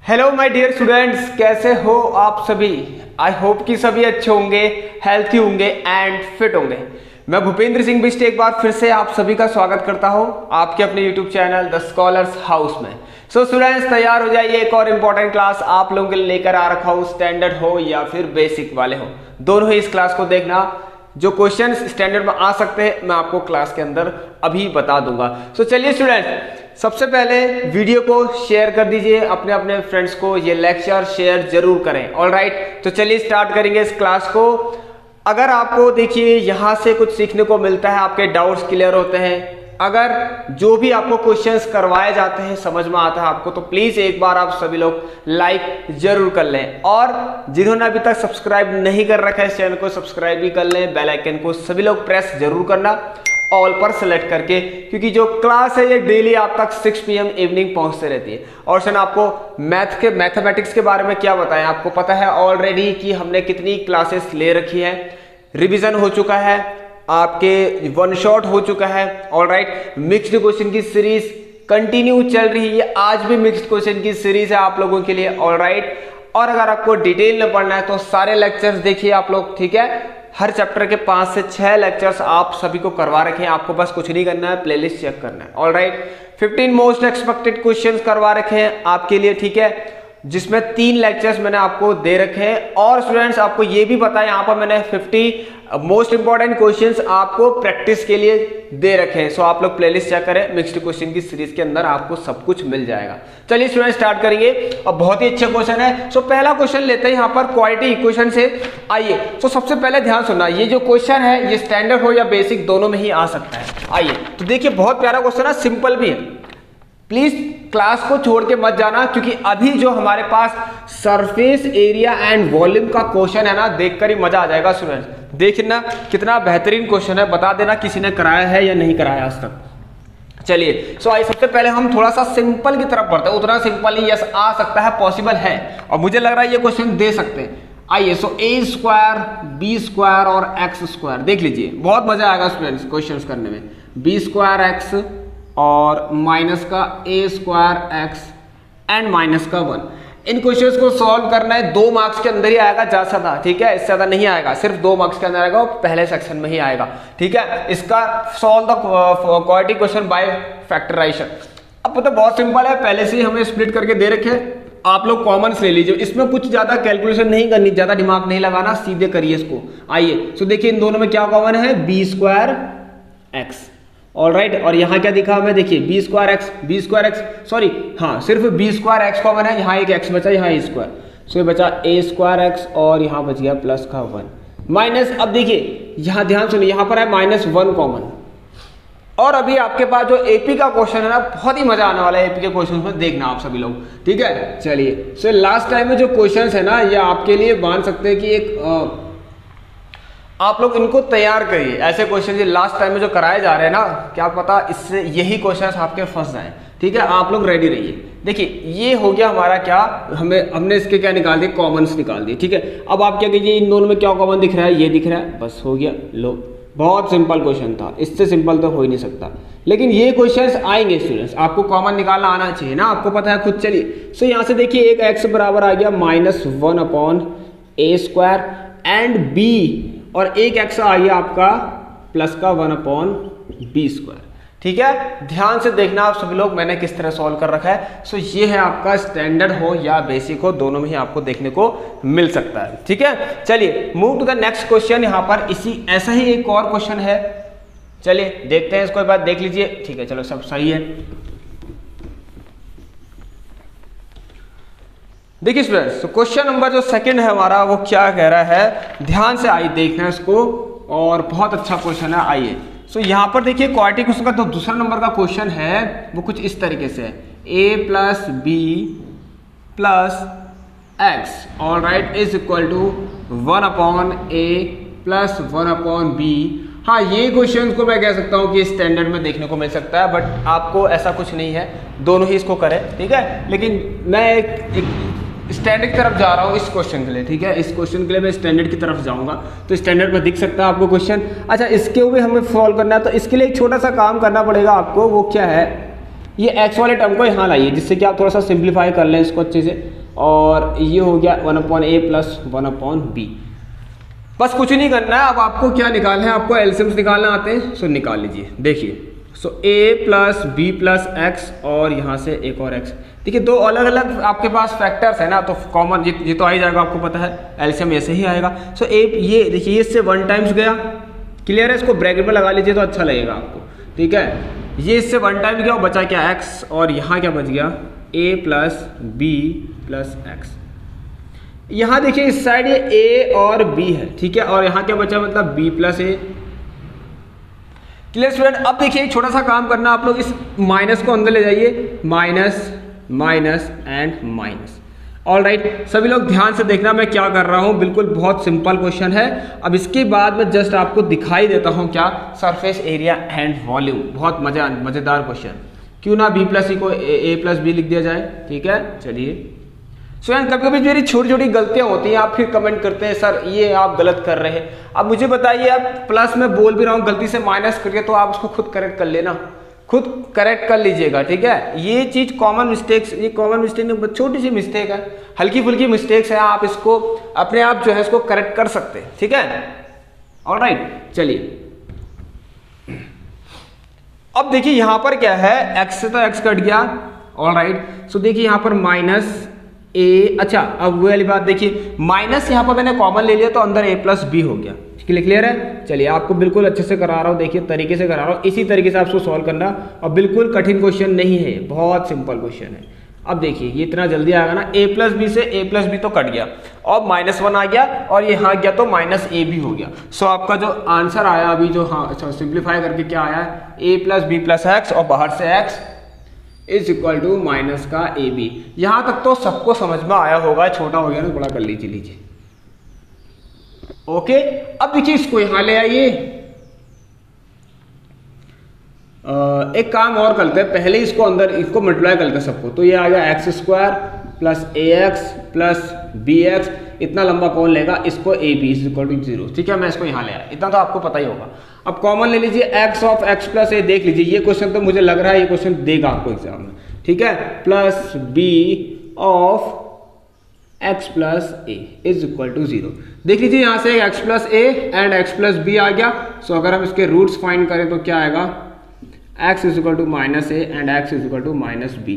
Hello my dear students, कैसे हो आप सभी। आई होप कि सभी अच्छे होंगे, हेल्थी होंगे एंड फिट होंगे। मैं भूपेंद्र सिंह बिष्ट एक बार फिर से आप सभी का स्वागत करता हूं आपके अपने YouTube channel the scholars house में। सो स्टूडेंट्स, तैयार हो जाइए, एक और इम्पॉर्टेंट क्लास आप लोगों के लिए लेकर आ रखा हूं। स्टैंडर्ड हो या फिर बेसिक वाले हो, दोनों ही इस क्लास को देखना। जो क्वेश्चंस स्टैंडर्ड में आ सकते हैं मैं आपको क्लास के अंदर अभी बता दूंगा। सो चलिए स्टूडेंट्स, सबसे पहले वीडियो को शेयर कर दीजिए अपने अपने फ्रेंड्स को, ये लेक्चर शेयर जरूर करें। ऑलराइट, तो चलिए स्टार्ट करेंगे इस क्लास को। अगर आपको देखिए यहाँ से कुछ सीखने को मिलता है, आपके डाउट्स क्लियर होते हैं, अगर जो भी आपको क्वेश्चंस करवाए जाते हैं समझ में आता है आपको, तो प्लीज एक बार आप सभी लोग लाइक जरूर कर लें। और जिन्होंने अभी तक सब्सक्राइब नहीं कर रखा है इस चैनल को सब्सक्राइब भी कर लें। बेल आइकन को सभी लोग प्रेस जरूर करना, ऑल पर सेलेक्ट करके, क्योंकि जो क्लास है ये डेली आप तक 6 PM इवनिंग पहुंचते रहती है। और सर आपको मैथमेटिक्स के बारे में क्या बताएं, आपको पता है ऑलरेडी कि हमने कितनी क्लासेस ले रखी है, रिवीजन हो चुका है, आपके वन शॉट हो चुका है। ऑलराइट, मिक्स्ड क्वेश्चन की सीरीज कंटिन्यू चल रही है, आज भी मिक्स्ड क्वेश्चन की सीरीज है आप लोगों के लिए। ऑलराइट, और अगर आपको डिटेल में पढ़ना है तो सारे लेक्चर्स देखिए आप लोग, ठीक है। हर चैप्टर के 5 से 6 लेक्चर्स आप सभी को करवा रखे हैं, आपको बस कुछ नहीं करना है, प्लेलिस्ट चेक करना है। ऑलराइट, 15 मोस्ट एक्सपेक्टेड क्वेश्चंस करवा रखे हैं आपके लिए, ठीक है, जिसमें 3 लेक्चर्स मैंने आपको दे रखे हैं। और स्टूडेंट्स आपको ये भी पता है, यहाँ पर मैंने 50 मोस्ट इंपॉर्टेंट क्वेश्चंस आपको प्रैक्टिस के लिए दे रखे हैं। सो आप लोग प्लेलिस्ट चेक करें, मिक्स्ड क्वेश्चन की सीरीज के अंदर आपको सब कुछ मिल जाएगा। चलिए स्टूडेंट स्टार्ट करेंगे, और बहुत ही अच्छा क्वेश्चन है। सो पहला क्वेश्चन लेते हैं यहाँ पर क्वालिटी इक्वेशन से। आइए, सो सबसे पहले ध्यान सुनना, ये जो क्वेश्चन है ये स्टैंडर्ड हो या बेसिक दोनों में ही आ सकता है। आइए तो देखिए, बहुत प्यारा क्वेश्चन है, सिंपल भी है। प्लीज क्लास को छोड़ के मत जाना, क्योंकि अभी जो हमारे पास सरफेस एरिया एंड वॉल्यूम का क्वेश्चन है ना, देखकर ही मजा आ जाएगा स्टूडेंट्स। देखना कितना बेहतरीन क्वेश्चन है, बता देना किसी ने कराया है या नहीं कराया आज तक। चलिए सो आइए, सबसे पहले हम थोड़ा सा सिंपल की तरफ बढ़ते हैं। उतना सिंपल ही यस आ सकता है, पॉसिबल है, और मुझे लग रहा है ये क्वेश्चन दे सकते हैं। आइए, सो a स्क्वायर b स्क्वायर और x स्क्वायर देख लीजिए, बहुत मजा आएगा स्टूडेंट्स क्वेश्चन करने में। b स्क्वायर x और माइनस का a square x and minus का 1। इन क्वेश्चंस को सॉल्व करना है, 2 मार्क्स के अंदर ही आएगा ज्यादा, ठीक है, इससे ज्यादा नहीं आएगा, सिर्फ 2 मार्क्स के अंदर आएगा, पहले सेक्शन में ही आएगा, ठीक है। इसका solve the quadratic question by factorisation. अब पता बहुत सिंपल है, पहले से ही हमें स्प्लिट करके दे रखे हैं, आप लोग कॉमन्स ले लीजिए, इसमें कुछ ज्यादा कैलकुलेशन नहीं करनी, ज्यादा दिमाग नहीं लगाना, सीधे करिए इसको। आइए, सो देखिए इन दोनों में क्या कॉमन है, b स्क्वायर x। ऑलराइट, और यहाँ क्या दिखा हमें, देखिए b स्क्वायर x सॉरी, हाँ सिर्फ b स्क्वायर x कॉमन है, यहाँ एक x बचा, यहाँ a स्क्वायर, सो ये बचा a स्क्वायर x और यहाँ बच गया प्लस का 1 माइनस। अब देखिए यहाँ ध्यान सुनिए, यहाँ पर है -1 कॉमन। और अभी आपके पास जो एपी का क्वेश्चन है ना, बहुत ही मजा आने वाला है एपी के क्वेश्चन में, देखना आप सभी लोग, ठीक है। चलिए, सो लास्ट टाइम में जो क्वेश्चन है ना, ये आपके लिए मान सकते हैं कि एक आप लोग इनको तैयार करिए, ऐसे क्वेश्चन ये लास्ट टाइम में जो कराए जा रहे हैं ना, क्या पता इससे यही क्वेश्चंस आपके फंस जाएं, ठीक है। आप लोग रेडी रहिए। देखिए ये हो गया हमारा क्या, हमने इसके क्या निकाल दिए, कॉमन्स निकाल दिए, ठीक है। अब आप क्या कीजिए, इन दोनों में क्या कॉमन दिख रहा है, ये दिख रहा है, बस हो गया। लो, बहुत सिंपल क्वेश्चन था, इससे सिंपल तो हो ही नहीं सकता, लेकिन ये क्वेश्चंस आएंगे स्टूडेंट्स, आपको कॉमन निकालना आना चाहिए ना, आपको पता है खुद। चलिए, सो यहाँ से देखिए एक x बराबर आ गया -1/a स्क्वायर एंड b, और एक x आ गया आपका प्लस का 1/b स्क्वायर, ठीक है। ध्यान से देखना आप सभी लोग, मैंने किस तरह सॉल्व कर रखा है। सो ये है आपका स्टैंडर्ड हो या बेसिक हो, दोनों में ही आपको देखने को मिल सकता है, ठीक है। चलिए move to the next question. यहाँ पर इसी ऐसा ही एक और क्वेश्चन है, चलिए देखते हैं इसको एक बार देख लीजिए, ठीक है। चलो सब सही है। देखिए स्टूडेंट्स, क्वेश्चन नंबर जो सेकंड है हमारा, वो क्या कह रहा है, ध्यान से आइए देखना है इसको, और बहुत अच्छा क्वेश्चन है। आइए, सो यहाँ पर देखिए क्वाड्रेटिक क्वेश्चन का जो दूसरा नंबर का क्वेश्चन है वो कुछ इस तरीके से है, a + b + x alright is equal to 1/a + 1/b। हाँ, ये क्वेश्चन को मैं कह सकता हूँ कि स्टैंडर्ड में देखने को मिल सकता है, बट आपको ऐसा कुछ नहीं है, दोनों ही इसको करें, ठीक है। लेकिन मैं एक स्टैंडर्ड की तरफ जा रहा हूँ इस क्वेश्चन के लिए, ठीक है। इस क्वेश्चन के लिए मैं स्टैंडर्ड की तरफ जाऊँगा, तो स्टैंडर्ड में दिख सकता है आपको क्वेश्चन। अच्छा, इसके भी हमें सॉल्व करना है, तो इसके लिए एक छोटा सा काम करना पड़ेगा आपको, वो क्या है, ये एक्स वाले टर्म को यहाँ लाइए जिससे कि आप थोड़ा सा सिंप्लीफाई कर लें इसको अच्छे से, और ये हो गया 1/a प्लस 1/b। बस कुछ नहीं करना है, अब आपको क्या निकालना है, आपको एलसीएम्स निकालना आते हैं, सो निकाल लीजिए। देखिए so a plus B plus X और यहाँ से एक और x। देखिए दो अलग अलग आपके पास फैक्टर्स है ना, तो कॉमन ये तो आ ही जाएगा, आपको पता है एलसीएम ऐसे ही आएगा। सो a ये देखिए ये इससे 1 टाइम्स गया, क्लियर है, इसको ब्रैकेट में लगा लीजिए तो अच्छा लगेगा आपको, ठीक है। ये इससे 1 टाइम गया और बचा क्या x, और यहाँ क्या बच गया a plus B plus X. यहाँ देखिए इस साइड ये a और b है, ठीक है, और यहाँ क्या बचा मतलब b plus a। Clear student. अब देखिए छोटा सा काम करना, आप लोग इस माइनस को अंदर ले जाइए, minus minus and minus. All right, सभी लोग ध्यान से देखना मैं क्या कर रहा हूँ, बिल्कुल बहुत सिंपल क्वेश्चन है। अब इसके बाद मैं जस्ट आपको दिखाई देता हूँ क्या, सरफेस एरिया एंड वॉल्यूम। बहुत मजेदार क्वेश्चन, क्यों ना b प्लस को a प्लस बी लिख दिया जाए, ठीक है। चलिए स्टूडेंट, कभी कभी मेरी छोटी छोटी गलतियां होती हैं, आप फिर कमेंट करते हैं सर ये आप गलत कर रहे हैं। अब मुझे बताइए, आप प्लस में बोल भी रहा हूँ गलती से माइनस करके, तो आप उसको खुद करेक्ट कर लेना, खुद करेक्ट कर लीजिएगा, ठीक है। ये चीज कॉमन मिस्टेक्स, ये कॉमन मिस्टेक नहीं, छोटी सी मिस्टेक है, हल्की फुल्की मिस्टेक्स है, आप इसको अपने आप जो है इसको करेक्ट कर सकते हैं, ठीक है। ऑलराइट, चलिए अब देखिए यहाँ पर क्या है, x से तो x कट गया, ऑलराइट। सो देखिए यहाँ पर माइनस ए, अच्छा अब वो वाली बात देखिए, माइनस यहाँ पर मैंने कॉमन ले लिया तो अंदर a प्लस बी हो गया, क्लियर है। चलिए आपको बिल्कुल अच्छे से करा रहा हूँ, देखिए तरीके से करा रहा हूँ, इसी तरीके से आपको सॉल्व करना, और बिल्कुल कठिन क्वेश्चन नहीं है, बहुत सिंपल क्वेश्चन है। अब देखिए ये इतना जल्दी आएगा ना, a प्लस बी से a प्लस बी तो कट गया और -1 आ गया, और यहाँ गया तो -a भी हो गया। सो आपका जो आंसर आया अभी जो, हाँ अच्छा सिंप्लीफाई करके क्या आया, a plus B plus X और बाहर से x is equal to minus का ए बी। यहां तक तो सबको समझ में आया होगा, छोटा हो गया ना, बड़ा कर लीजिए। ओके, अब देखिए इसको यहां ले आइए, एक काम और करते हैं, पहले इसको अंदर इसको मल्टीप्लाई करते हैं सबको, तो ये आ गया X square plus A X plus B X, इतना लंबा कौन लेगा इसको, A B is equal to 0, ठीक है। मैं इसको यहाँ ले आया, इतना तो आपको पता ही होगा। अब कॉमन ले लीजिए, एक्स ऑफ एक्स प्लस ए, देख लीजिए ये क्वेश्चन तो मुझे लग रहा है ये क्वेश्चन देगा आपको एग्जाम में, ठीक है, plus B of X plus A is equal to 0। देख लीजिए यहाँ से X plus A and X plus B आ गया। सो अगर हम इसके रूट्स फाइंड करें तो क्या आएगा, x is equal to minus A and x is equal to minus B.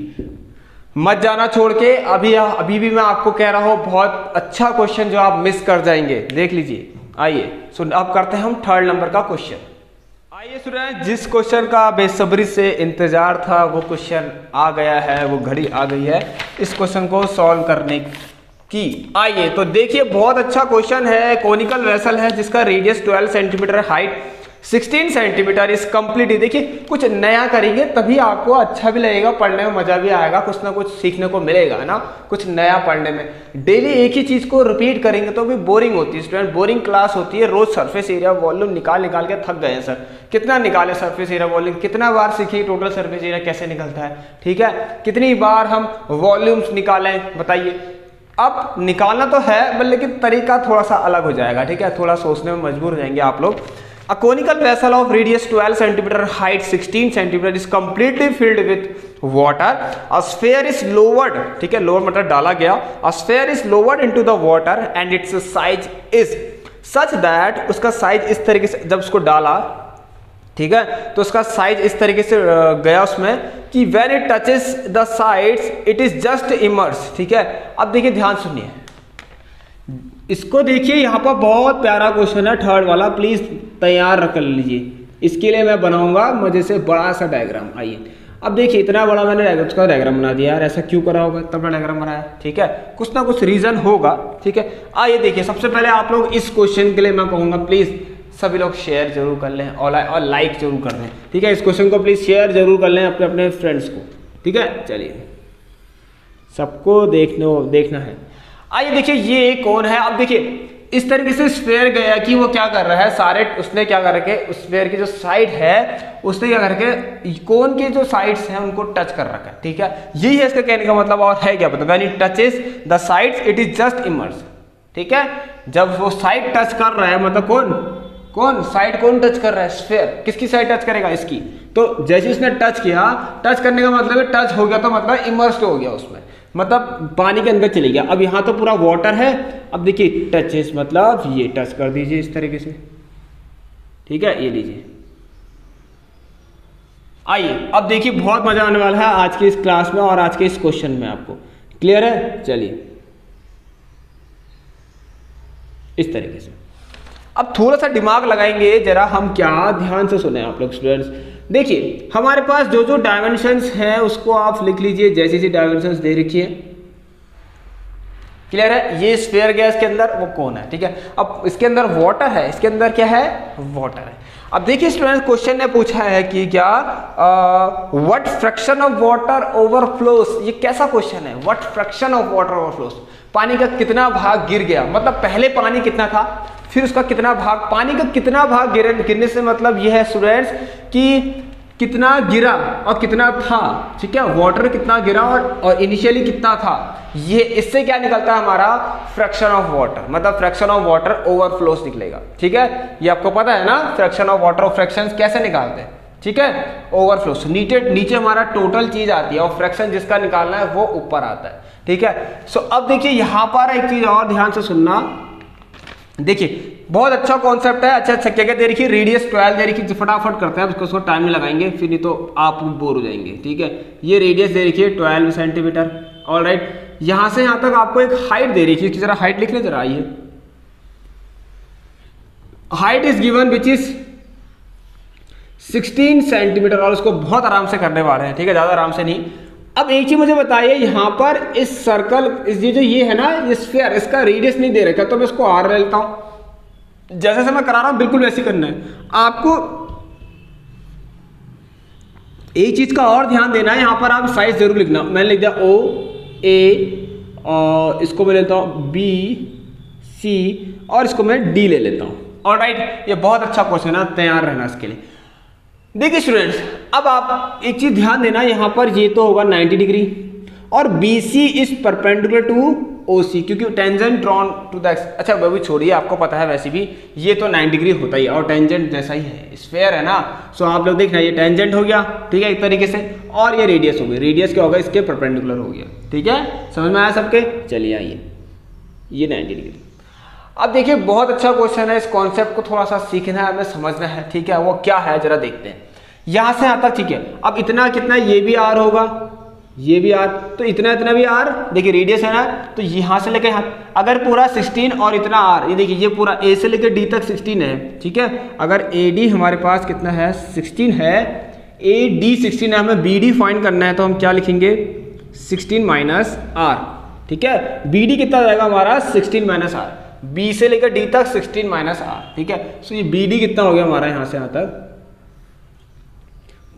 मत जाना छोड़ के, अभी भी मैं आपको कह रहा हूं बहुत अच्छा क्वेश्चन जो आप मिस कर जाएंगे, देख लीजिए। आइए सो अब करते हैं हम 3rd नंबर का क्वेश्चन। आइए स्टूडेंट, जिस क्वेश्चन का बेसब्री से इंतजार था वो क्वेश्चन आ गया है, वो घड़ी आ गई है इस क्वेश्चन को सॉल्व करने की। आइए तो देखिए, बहुत अच्छा क्वेश्चन है, कोनिकल वेसल है जिसका रेडियस 12 सेंटीमीटर, हाइट 16 सेंटीमीटर इस कंप्लीट। देखिए कुछ नया करेंगे तभी आपको अच्छा भी लगेगा, पढ़ने में मजा भी आएगा, कुछ ना कुछ सीखने को मिलेगा, है ना, कुछ नया पढ़ने में। डेली एक ही चीज को रिपीट करेंगे तो भी बोरिंग होती है स्टूडेंट, बोरिंग क्लास होती है। रोज सरफेस एरिया वॉल्यूम निकाल के थक गए हैं सर, कितना निकाले सरफेस एरिया वॉल्यूम, कितना बार सीखिए टोटल सरफेस एरिया कैसे निकलता है, ठीक है, कितनी बार हम वॉल्यूम्स निकालें बताइए। अब निकालना तो है लेकिन तरीका थोड़ा सा अलग हो जाएगा, ठीक है, थोड़ा सोचने में मजबूर हो जाएंगे आप लोग। A conical vessel of radius 12 centimeter, height 16 centimeter is completely filled with water. A sphere is lowered, ठीक है, lower मतलब डाला गया। A sphere is lowered into the water and its size is such that, उसका size इस तरीके से, जब उसको डाला, ठीक है, तो उसका साइज इस तरीके से गया उसमें कि when it touches the sides it is just immersed, ठीक है। अब देखिए ध्यान सुनिए इसको, देखिए यहाँ पर बहुत प्यारा क्वेश्चन है 3rd वाला, प्लीज तैयार रख लीजिए, इसके लिए मैं बनाऊंगा मजे से बड़ा सा डायग्राम। आइए अब देखिए, इतना बड़ा मैंने उसका डायग्राम बना दिया यार, ऐसा क्यों करा होगा, इतना बड़ा डायग्राम बनाया, ठीक है, कुछ ना कुछ रीजन होगा, ठीक है। आइए देखिए, सबसे पहले आप लोग इस क्वेश्चन के लिए मैं कहूँगा प्लीज सभी लोग शेयर जरूर कर लें और लाइक जरूर कर दें, ठीक है, इस क्वेश्चन को प्लीज शेयर जरूर कर लें अपने अपने फ्रेंड्स को, ठीक है। चलिए सबको देखना है। आइए देखिए ये कौन है, अब देखिए इस तरीके से स्फेयर गया कि वो क्या कर रहा है, सारे उसने क्या करके उस स्फेयर की जो साइड है उसने क्या करके कोन की जो साइड्स हैं उनको टच कर रखा है, ठीक है, यही है इसका कहने का मतलब। और है क्या पता, when it touches the sides it is just immerse, ठीक है, जब वो साइड टच कर रहा है मतलब कौन साइड कौन टच कर रहा है, स्फेयर, किसकी साइड टच करेगा, इसकी, तो जैसे उसने टच किया, टच करने का मतलब है टच हो गया तो मतलब इमर्स्ड हो गया उसमें, मतलब पानी के अंदर चले गया। अब यहाँ तो पूरा वाटर है, अब देखिए टचेस मतलब ये टच कर दीजिए इस तरीके से, ठीक है, ये लीजिए। आइए अब देखिए बहुत मजा आने वाला है आज के इस क्लास में और आज के इस क्वेश्चन में, आपको क्लियर है। चलिए इस तरीके से अब थोड़ा सा दिमाग लगाएंगे जरा हम, क्या ध्यान से सुने आप लोग स्टूडेंट्स। देखिए हमारे पास जो जो डायमेंशंस हैं उसको आप लिख लीजिए, जैसी जैसी डायमेंशंस दे रखी है, क्लियर है। ये स्फीयर गैस के अंदर वो कौन है, ठीक है। अब इसके अंदर वाटर है, इसके अंदर क्या है, वाटर है। अब देखिए स्टूडेंट्स क्वेश्चन ने पूछा है कि क्या व्हाट फ्रैक्शन ऑफ वाटर ओवरफ्लोस, ये कैसा क्वेश्चन है, व्हाट फ्रैक्शन ऑफ वाटर ओवरफ्लोस, पानी का कितना भाग गिर गया, मतलब पहले पानी कितना था फिर उसका कितना भाग, पानी का कितना भाग गिरने से मतलब यह है स्टूडेंट्स कि कितना गिरा और कितना था, ठीक है, वाटर कितना गिरा और इनिशियली कितना था, ये इससे क्या निकलता है हमारा फ्रैक्शन ऑफ वाटर, मतलब फ्रैक्शन ऑफ वाटर ओवरफ्लोस निकलेगा, ठीक है। ये आपको पता है ना फ्रैक्शन ऑफ वाटर और फ्रैक्शंस कैसे निकालते हैं, ठीक है, ओवरफ्लोस नीचे हमारा टोटल चीज आती है और फ्रैक्शन जिसका निकालना है वो ऊपर आता है, ठीक है। सो अब देखिए यहां पर एक चीज और ध्यान से सुनना, देखिए बहुत अच्छा कॉन्सेप्ट है। अच्छा क्या क्या दे रखी है, रेडियस 12 दे रखी है, फटाफट करते हैं उसको टाइम में लगाएंगे फिर नहीं तो आप बोर हो जाएंगे, ठीक है। ये रेडियस दे रखी है 12 सेंटीमीटर, ऑलराइट। यहां से यहां तक आपको एक हाइट दे रखी है, इसकी जरा हाइट लिख लें जरा, आइए। Height is given which is 16 centimetre और उसको बहुत आराम से करने वाले हैं, ठीक है, ज्यादा आराम से नहीं। अब एक चीज मुझे बताइए, यहां पर इस सर्कल ये जो ये है ना ये स्फीयर, इसका रेडियस नहीं दे रखा तो मैं इसको आर ले लेता हूं, जैसे मैं करा रहा हूं बिल्कुल वैसे करना है आपको। एक चीज का और ध्यान देना है, यहां पर आप साइज जरूर लिखना। मैंने लिख दिया ओ ए और इसको मैं लेता हूं बी सी और इसको मैं डी ले लेता हूं, ऑलराइट। ये बहुत अच्छा क्वेश्चन है, तैयार रहना इसके लिए। देखिए स्टूडेंट्स अब आप एक चीज ध्यान देना, यहां पर ये तो होगा 90 डिग्री और BC is perpendicular to OC, क्योंकि tangent drawn to the X, अच्छा वो भी छोड़िए आपको पता है वैसे भी ये तो 90 डिग्री होता ही और टेंजेंट जैसा ही है, स्फीयर है ना। सो आप लोग देखना ये टेंजेंट हो गया, ठीक है, एक तरीके से, और ये रेडियस हो गई, रेडियस क्या होगा इसके परपेंडिकुलर हो गया, ठीक है, समझ में आया सबके। चलिए आइए ये 90 डिग्री। अब देखिए बहुत अच्छा क्वेश्चन है, इस कॉन्सेप्ट को थोड़ा सा सीखना है, हमें समझना है, ठीक है, वो क्या है जरा देखते हैं। यहां से आता, ठीक है, अब इतना कितना, ये भी आर होगा, ये भी आर, तो इतना भी आर, देखिए रेडियस है ना, तो यहां से लेकर यहां अगर पूरा 16 और इतना आर, ये देखिए ये पूरा ए से लेकर डी तक 16 है, ठीक है। अगर AD हमारे पास कितना है 16 है, AD 16 है, हमें BD फाइंड करना है तो हम क्या लिखेंगे 16 माइनस आर, ठीक है। BD कितना जाएगा हमारा 16 माइनस आर, B से लेकर D तक 16 माइनस आर, ठीक है। सो ये BD कितना हो गया हमारा यहां से यहां तक,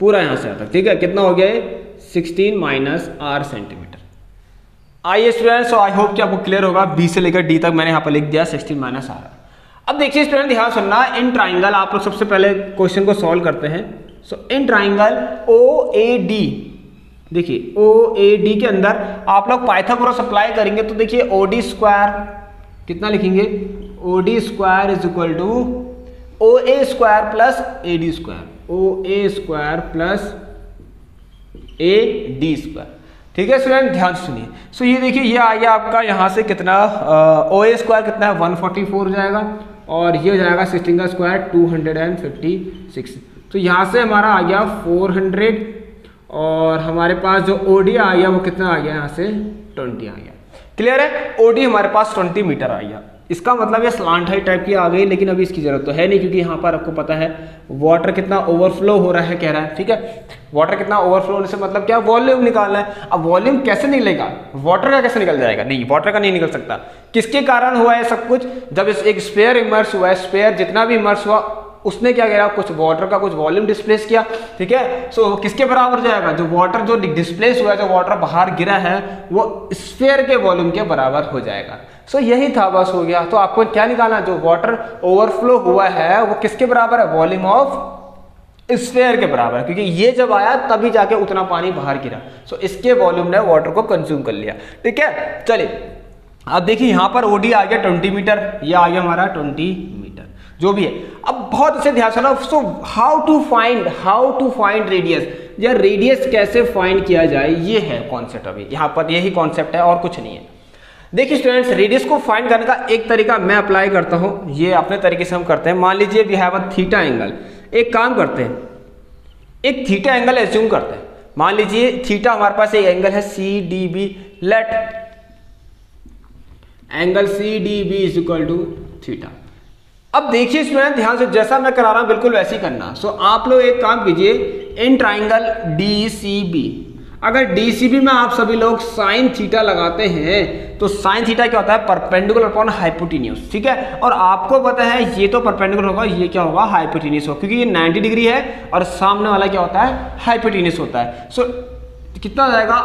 पूरा यहां से यहां तक, ठीक है, कितना हो गया 16 माइनस आर सेंटीमीटर। आइए स्टूडेंट्स, आई होप कि आपको क्लियर होगा, बी से लेकर डी तक मैंने यहाँ पर लिख दिया 16 माइनस आर। अब देखिए स्टूडेंट ध्यान सुनना, इन ट्राइंगल आप लोग सबसे पहले क्वेश्चन को सॉल्व करते हैं। सो इन ट्राइंगल OAD, देखिए OAD के अंदर आप लोग पाइथागोरस अप्लाई करेंगे तो देखिए OD स्क्वायर कितना लिखेंगे, OD square is equal to OA square plus AD square, OA square plus AD square, ठीक है स्टूडेंट ध्यान सुनिए। सो ये देखिए ये आ गया आपका यहाँ से कितना, OA स्क्वायर कितना है 144 हो जाएगा और ये हो जाएगा 16 का स्क्वायर 256। तो यहाँ से हमारा आ गया 400 और हमारे पास जो OD आ गया वो कितना आ गया यहाँ से 20 आ गया, क्लियर है। OD हमारे पास 20 मीटर आ गया, इसका मतलब ये स्लांट हाइट टाइप की आ गई, लेकिन अभी इसकी जरूरत तो है नहीं क्योंकि यहाँ पर आपको पता है वाटर कितना ओवरफ्लो हो रहा है कह रहा है, ठीक है। वाटर कितना ओवरफ्लो होने से मतलब क्या, वॉल्यूम निकालना है। अब वॉल्यूम कैसे निकलेगा, वाटर का कैसे निकल जाएगा, नहीं वाटर का नहीं निकल सकता। किसके कारण हुआ है सब कुछ, जब एक स्फीयर इमर्स हुआ है, स्फीयर जितना भी इमर्स हुआ उसने क्या किया, कुछ वाटर का कुछ वॉल्यूम डिस्प्लेस किया, ठीक है। सो किसके बराबर जाएगा, जो वाटर जो डिस्प्लेस हुआ है, जो वाटर बाहर गिरा है वो स्फीयर के वॉल्यूम के बराबर हो जाएगा। सो यही था, बस हो गया। तो आपको क्या निकालना, जो वाटर ओवरफ्लो हुआ है वो किसके बराबर है, वॉल्यूम ऑफ स्फीयर के बराबर, क्योंकि ये जब आया तभी जाके उतना पानी बाहर गिरा। सो इसके वॉल्यूम ने वाटर को कंज्यूम कर लिया, ठीक है। चलिए अब देखिए यहाँ पर OD आ गया 20 मीटर, ये आ गया हमारा 20 मीटर, जो भी है। अब बहुत अच्छे ध्यान सुनो। So how to find radius, या रेडियस कैसे फाइंड किया जाए, ये है कॉन्सेप्ट। अभी यहाँ पर यही कॉन्सेप्ट है और कुछ नहीं है। देखिए स्टूडेंट्स, रेडियस को फाइंड करने का एक तरीका मैं अप्लाई करता हूँ, ये अपने तरीके से हम करते हैं। मान लीजिए we have a theta angle, एक काम करते हैं, एक थीटा एंगल एज्यूम करते हैं। मान लीजिए थीटा हमारे पास एक एंगल है C D B, let angle C D B is equal to theta. अब देखिए स्टूडेंट ध्यान से, जैसा मैं करा रहा हूं बिल्कुल वैसे ही करना। सो आप लोग एक काम कीजिए, in triangle D C B, अगर डी सी बी में आप सभी लोग साइन थीटा लगाते हैं तो साइन थीटा क्या होता है, परपेंडिकुलर अपॉन हाइपोटेन्यूज, ठीक है। और आपको पता है ये तो परपेंडिकुलर होगा, ये क्या होगा, हाइपोटेन्यूज होगा, क्योंकि ये 90 डिग्री है और सामने वाला क्या होता है, हाइपोटेन्यूज होता है। सो कितना जाएगा,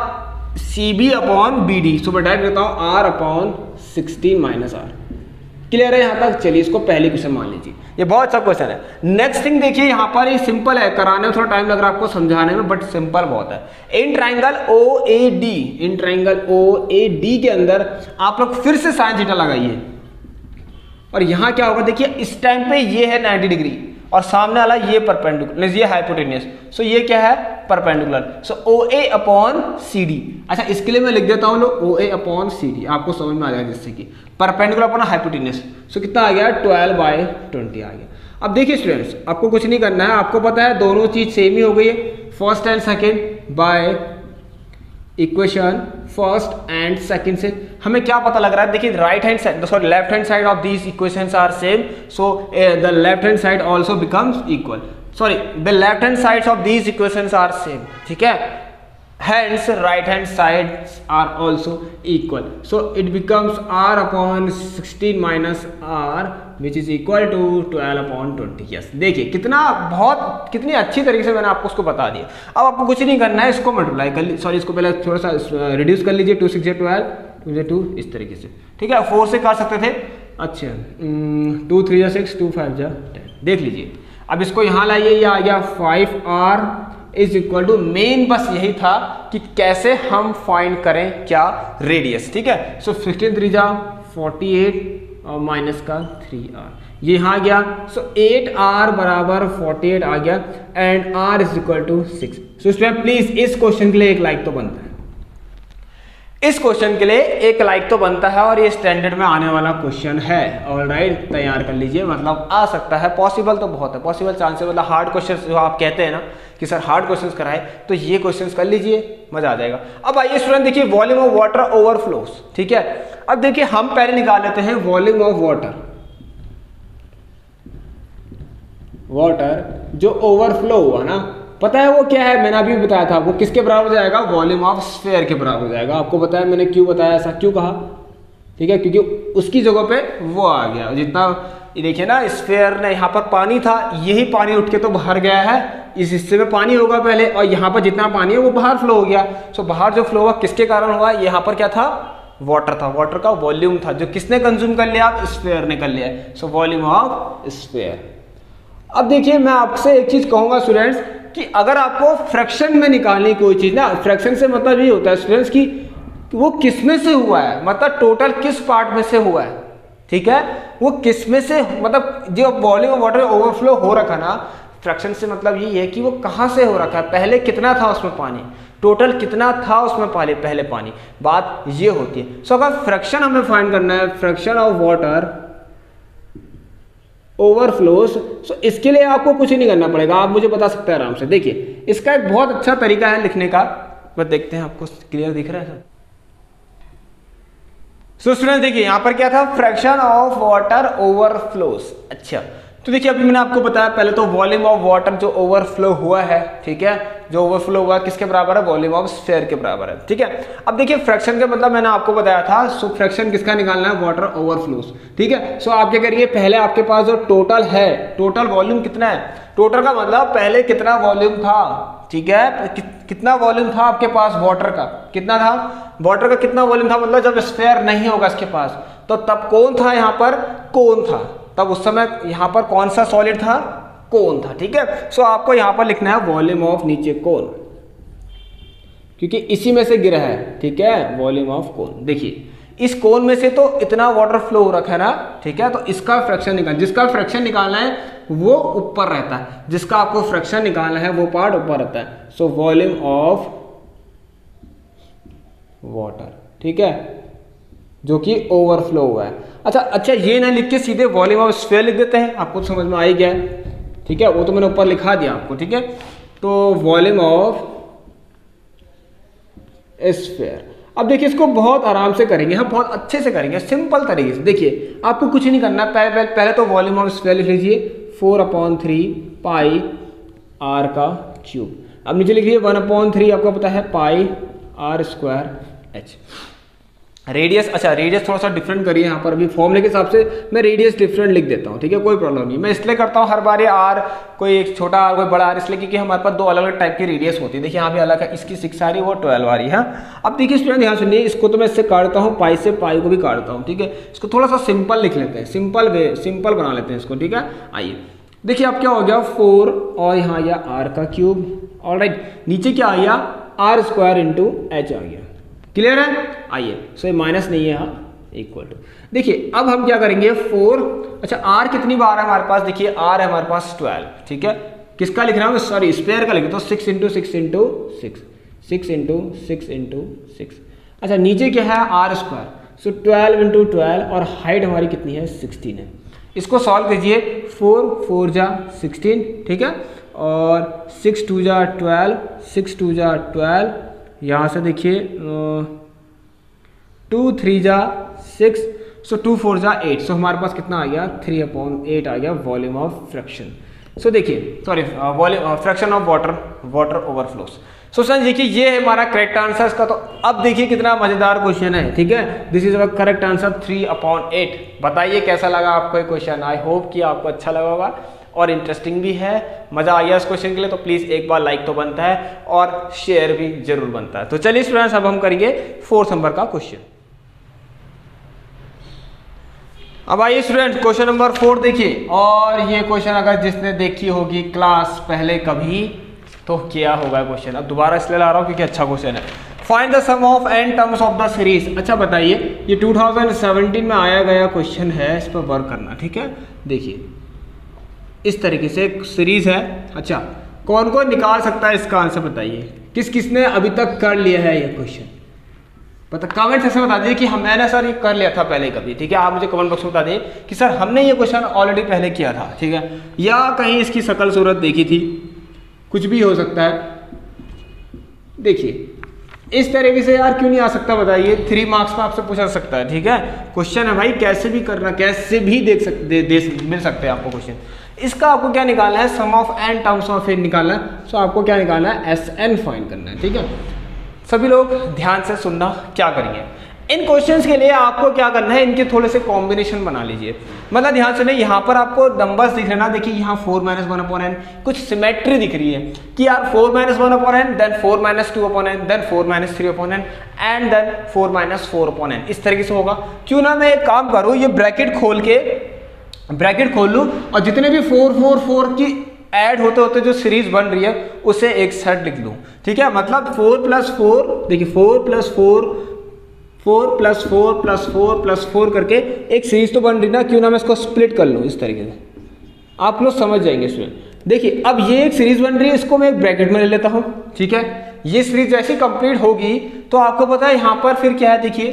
C B upon B D. So मैं डायरेक्ट देता हूँ R upon 16 minus R. Clear है यहाँ तक? चलिए इसको पहले क्वेश्चन मान लीजिए, ये बहुत अच्छा क्वेश्चन है। नेक्स्ट थिंग देखिए, यहाँ पर ये सिंपल है, कराने में थोड़ा टाइम लग रहा है आपको समझाने में, बट सिंपल बहुत है। In triangle O A D, in triangle O A D के अंदर आप लोग फिर से साइन थीटा लगाइए, और यहाँ क्या होगा देखिए, इस टाइम पे ये है 90 डिग्री और सामने वाला ये परपेंडिकुलर, ये हाइपोटेन्यूज। सो ये क्या है, परपेंडिकुलर। सो ओ ए अपॉन सी डी। अच्छा इसके लिए मैं लिख देता हूँ लोग, ओ ए अपॉन सी डी, आपको समझ में आ जाएगा, जिससे कि परपेंडिकुलर अपॉन हाइपोटेन्यूज। सो कितना आ गया, 12/20 आ गया। अब देखिए स्टूडेंट्स, आपको कुछ नहीं करना है, आपको पता है दोनों चीज सेम ही हो गई है, first and second by equation first and second से हमें क्या पता लग रहा है। देखिए right hand side, sorry left hand side of these equations are same, so the left hand side also becomes equal, sorry the left hand sides of these equations are same, ठीक है। hence right hand sides are also equal, so it becomes r upon 16 minus r which is equal to 12/20। yes, देखिए कितना बहुत कितनी अच्छी तरीके से मैंने आपको उसको बता दिया। अब आपको कुछ नहीं करना है, इसको मल्टीप्लाई कर लीजिए, सॉरी इसको पहले थोड़ा सा रिड्यूस कर लीजिए, 2 6 12 2 2 इस तरीके से, ठीक है। 4 से कर सकते थे, अच्छा 2 3 6 2 5 10, देख लीजिए। अब इसको यहाँ लाइए, ये आ गया 5r is equal to, main bus यही था कि कैसे हम फाइंड करें क्या, रेडियस, ठीक है। सो 16 3 48 और माइनस का 3r, ये यहाँ आ गया। सो 8r बराबर 48 आ गया and r is equal to 6। So student please इस क्वेश्चन के लिए एक लाइक तो बनता है, इस क्वेश्चन के लिए एक लाइक तो बनता है, और ये स्टैंडर्ड में आने वाला क्वेश्चन है। ऑलराइट, तैयार कर लीजिए, मतलब आ सकता है, पॉसिबल तो बहुत है, पॉसिबल चांसेस, मतलब हार्ड क्वेश्चंस जो आप कहते हैं ना कि सर हार्ड क्वेश्चंस कराए, तो ये क्वेश्चंस कर लीजिए, मजा आ जाएगा। अब आइए स्टूडेंट देखिए, वॉल्यूम ऑफ वाटर ओवरफ्लोस, ठीक है। अब देखिए हम पहले निकाल लेते हैं वॉल्यूम ऑफ वाटर जो ओवरफ्लो हुआ ना, पता है वो क्या है, मैंने अभी बताया था, वो किसके बराबर हो जाएगा, वॉल्यूम ऑफ स्फीयर के बराबर हो जाएगा। आपको पता है मैंने क्यों बताया, ऐसा क्यों कहा, ठीक है, क्योंकि उसकी जगह पे वो आ गया। जितना ये देखिए ना, स्फीयर ने यहाँ पर पानी था, यही पानी उठ के तो बाहर गया है, इस हिस्से में पानी होगा पहले, और यहाँ पर जितना पानी है वो बाहर फ्लो हो गया। सो बाहर जो फ्लो हुआ किसके कारण हुआ, यहाँ पर क्या था, वाटर था, वाटर का वॉल्यूम था, जो किसने कंज्यूम कर लिया, स्फीयर ने कर लिया। So volume of sphere. अब देखिए मैं आपसे एक चीज कहूंगा स्टूडेंट्स, कि अगर आपको फ्रैक्शन में निकालनी कोई चीज ना, फ्रैक्शन से मतलब ये होता है स्टूडेंट्स की वो किस में से हुआ है, मतलब टोटल किस पार्ट में से हुआ है, ठीक है, वो किस में से, मतलब जो वॉल्यूम ऑफ वाटर ओवरफ्लो हो रखा ना, फ्रैक्शन से मतलब ये है कि वो कहाँ से हो रखा है, पहले कितना था उसमें पानी, टोटल कितना था उसमें पहले पानी, बात ये होती है। सो अगर फ्रैक्शन हमें फाइंड करना है, फ्रैक्शन ऑफ वाटर ओवरफ्लोस, सो इसके लिए आपको कुछ नहीं करना पड़ेगा, आप मुझे बता सकते हैं आराम से। देखिए इसका एक बहुत अच्छा तरीका है लिखने का, बस देखते हैं आपको क्लियर दिख रहा है सर। सो स्टूडेंट देखिए यहाँ पर क्या था, फ्रैक्शन ऑफ वाटर ओवरफ्लोस। अच्छा तो देखिए अभी मैंने आपको बताया, पहले तो वॉल्यूम ऑफ वाटर जो ओवरफ्लो हुआ है, ठीक है, जो ओवरफ्लो हुआ किसके बराबर है, वॉल्यूम ऑफ स्फीयर के बराबर है, ठीक है। अब देखिए फ्रैक्शन का मतलब मैंने आपको बताया था, सो फ्रैक्शन किसका निकालना है, वाटर ओवरफ्लोस, ठीक है। सो आप क्या करिए, पहले आपके पास जो टोटल है, टोटल वॉल्यूम कितना है, टोटल का मतलब पहले कितना वॉल्यूम था, ठीक है, कितना वॉल्यूम था आपके पास वाटर का, कितना था, वाटर का कितना वॉल्यूम था, मतलब जब स्फीयर नहीं होगा इसके पास, तो तब कौन था, यहाँ पर कोन था, तब उस समय यहाँ पर कौन सा सॉलिड था, कोन था, ठीक है। सो आपको यहाँ पर लिखना है वॉल्यूम ऑफ नीचे कोन, क्योंकि इसी में से गिरा है, ठीक है, वॉल्यूम ऑफ कोन। देखिए इस कोन में से तो इतना वाटर फ्लो हो रखा है ना, ठीक है, तो इसका फ्रैक्शन निकाल, जिसका फ्रैक्शन निकालना है वो ऊपर रहता है, जिसका आपको फ्रैक्शन निकालना है वो पार्ट ऊपर रहता है। सो वॉल्यूम ऑफ वाटर, ठीक है, जो कि ओवरफ्लो हुआ है। अच्छा, ये ना लिख के सीधे वॉल्यूम ऑफ स्फीयर लिख देते हैं, आपको समझ में आ ही गया है, ठीक है, वो तो मैंने ऊपर लिखा दिया आपको, ठीक है। तो वॉल्यूम ऑफ स्फीयर, अब देखिए इसको बहुत आराम से करेंगे, हम बहुत अच्छे से करेंगे, सिंपल तरीके से। देखिए आपको कुछ नहीं करना, पहले तो वॉल्यूम ऑफ स्फीयर लिख लीजिए 4/3 पाई r का क्यूब। अब नीचे लिखिए 1/3 आपको पता है पाई r²h। रेडियस, अच्छा रेडियस थोड़ा सा डिफरेंट करिए यहाँ पर, अभी फॉर्मूले के हिसाब से मैं रेडियस डिफरेंट लिख देता हूँ, ठीक है, कोई प्रॉब्लम नहीं। मैं इसलिए करता हूँ हर बार ये आर, कोई एक छोटा आर कोई बड़ा आर, इसलिए क्योंकि हमारे पास दो अलग अलग टाइप की रेडियस होती है। देखिए यहाँ पे अलग है, इसकी 6 आ रही है, वो 12 आ रही है। अब देखिए स्टूडेंट ध्यान सुनिए, इसको तो मैं इससे काटता हूँ, पाई से पाई को भी काटता हूँ, ठीक है। इसको थोड़ा सा सिंपल लिख लेते हैं, सिंपल बना लेते हैं इसको, ठीक है। आइए देखिए अब क्या हो गया 4 और यहाँ आ गया r का क्यूब, ऑलराइट, नीचे क्या आ गया r² h आ गया, क्लियर है। आइए सो ये माइनस नहीं है यहाँ, इक्वल टू, देखिए अब हम क्या करेंगे 4, अच्छा r कितनी बार है हमारे पास, देखिए r है हमारे पास 12, ठीक है। किसका लिख रहा हूँ, सॉरी स्क्वायर का लिखे तो 6 × 6 × 6 6 × 6 × 6। अच्छा नीचे क्या है r², सो 12 × 12 और हाइट हमारी कितनी है 16 है। इसको सॉल्व कीजिए, 4 4 जा 16, ठीक है, और 6 2 जा 12, 6 2 जा 12, यहाँ से देखिए 2 3 जा 6, सो 2 4 जा 8, सो हमारे पास कितना आ गया 3/8 आ गया वॉल्यूम ऑफ फ्रैक्शन। सो देखिए sorry volume fraction of water overflows. So sir देखिए ये है हमारा करेक्ट आंसर इसका। तो अब देखिए कितना मजेदार क्वेश्चन है, ठीक है, this is our correct answer 3/8। बताइए कैसा लगा आपको ये क्वेश्चन, आई होप कि आपको अच्छा लगा होगा और इंटरेस्टिंग भी है, मजा आ गया इस क्वेश्चन के लिए। तो प्लीज एक बार लाइक तो बनता है और शेयर भी जरूर बनता है। तो चलिए स्टूडेंट्स अब हम करेंगे 4th नंबर का क्वेश्चन। अब आइए स्टूडेंट क्वेश्चन नंबर 4 देखिए, और ये क्वेश्चन अगर जिसने देखी होगी क्लास पहले कभी तो क्या होगा क्वेश्चन, अब दोबारा इसलिए ला रहा हूँ क्योंकि अच्छा क्वेश्चन है। Find the sum of n terms of the series. अच्छा बताइए, ये 2017 में आया गया क्वेश्चन है, इस पर वर्क करना, ठीक है। देखिए इस तरीके से एक सीरीज है, अच्छा कौन कौन निकाल सकता है इसका आंसर बताइए, किस किसने अभी तक कर लिया है ये क्वेश्चन, पता कमेंट सेक्शन में बता दीजिए कि मैंने सर ये कर लिया था पहले कभी, ठीक है। आप मुझे कमेंट बॉक्स में बता दिए कि सर हमने ये क्वेश्चन ऑलरेडी पहले किया था, ठीक है, या कहीं इसकी शक्ल सूरत देखी थी, कुछ भी हो सकता है। देखिए इस तरीके से यार क्यों नहीं आ सकता बताइए, 3 मार्क्स में आपसे पूछा सकता है, ठीक है। क्वेश्चन है भाई, कैसे भी करना, कैसे भी देख सकते मिल सकते हैं आपको क्वेश्चन। इसका आपको क्या निकालना है, sum of n terms of n निकालना है। सो आपको क्या निकालना है, Sn फाइंड करना है, ठीक है। सभी लोग ध्यान से सुनना, क्या करेंगे इन क्वेश्चंस के लिए आपको क्या करना है, इनके थोड़े से कॉम्बिनेशन बना लीजिए। मतलब ध्यान से, यहाँ पर आपको नंबर्स दिख रहे ना, देखिए यहाँ 4 - 1/n कुछ सिमेट्री दिख रही है कि यार 4 - 1/n, then 4 - 2/n, then 4 - 3/n and then 4 - 4/n, इस तरीके से होगा। क्यों ना मैं एक काम करूँ, ये ब्रैकेट खोल लूँ और जितने भी 4 4 4 की ऐड होते होते जो सीरीज बन रही है उसे एक सेट लिख लूँ, ठीक है। मतलब 4 + 4, देखिए 4 + 4 4 + 4 + 4 + 4 करके एक सीरीज तो बन रही ना, क्यों ना मैं इसको स्प्लिट कर लूँ इस तरीके से, आप लोग समझ जाएंगे स्टूडेंट। देखिए अब ये एक सीरीज बन रही है, इसको मैं एक ब्रैकेट में ले लेता हूँ, ठीक है। ये सीरीज जैसी कंप्लीट होगी तो आपको पता है यहाँ पर फिर क्या है, देखिए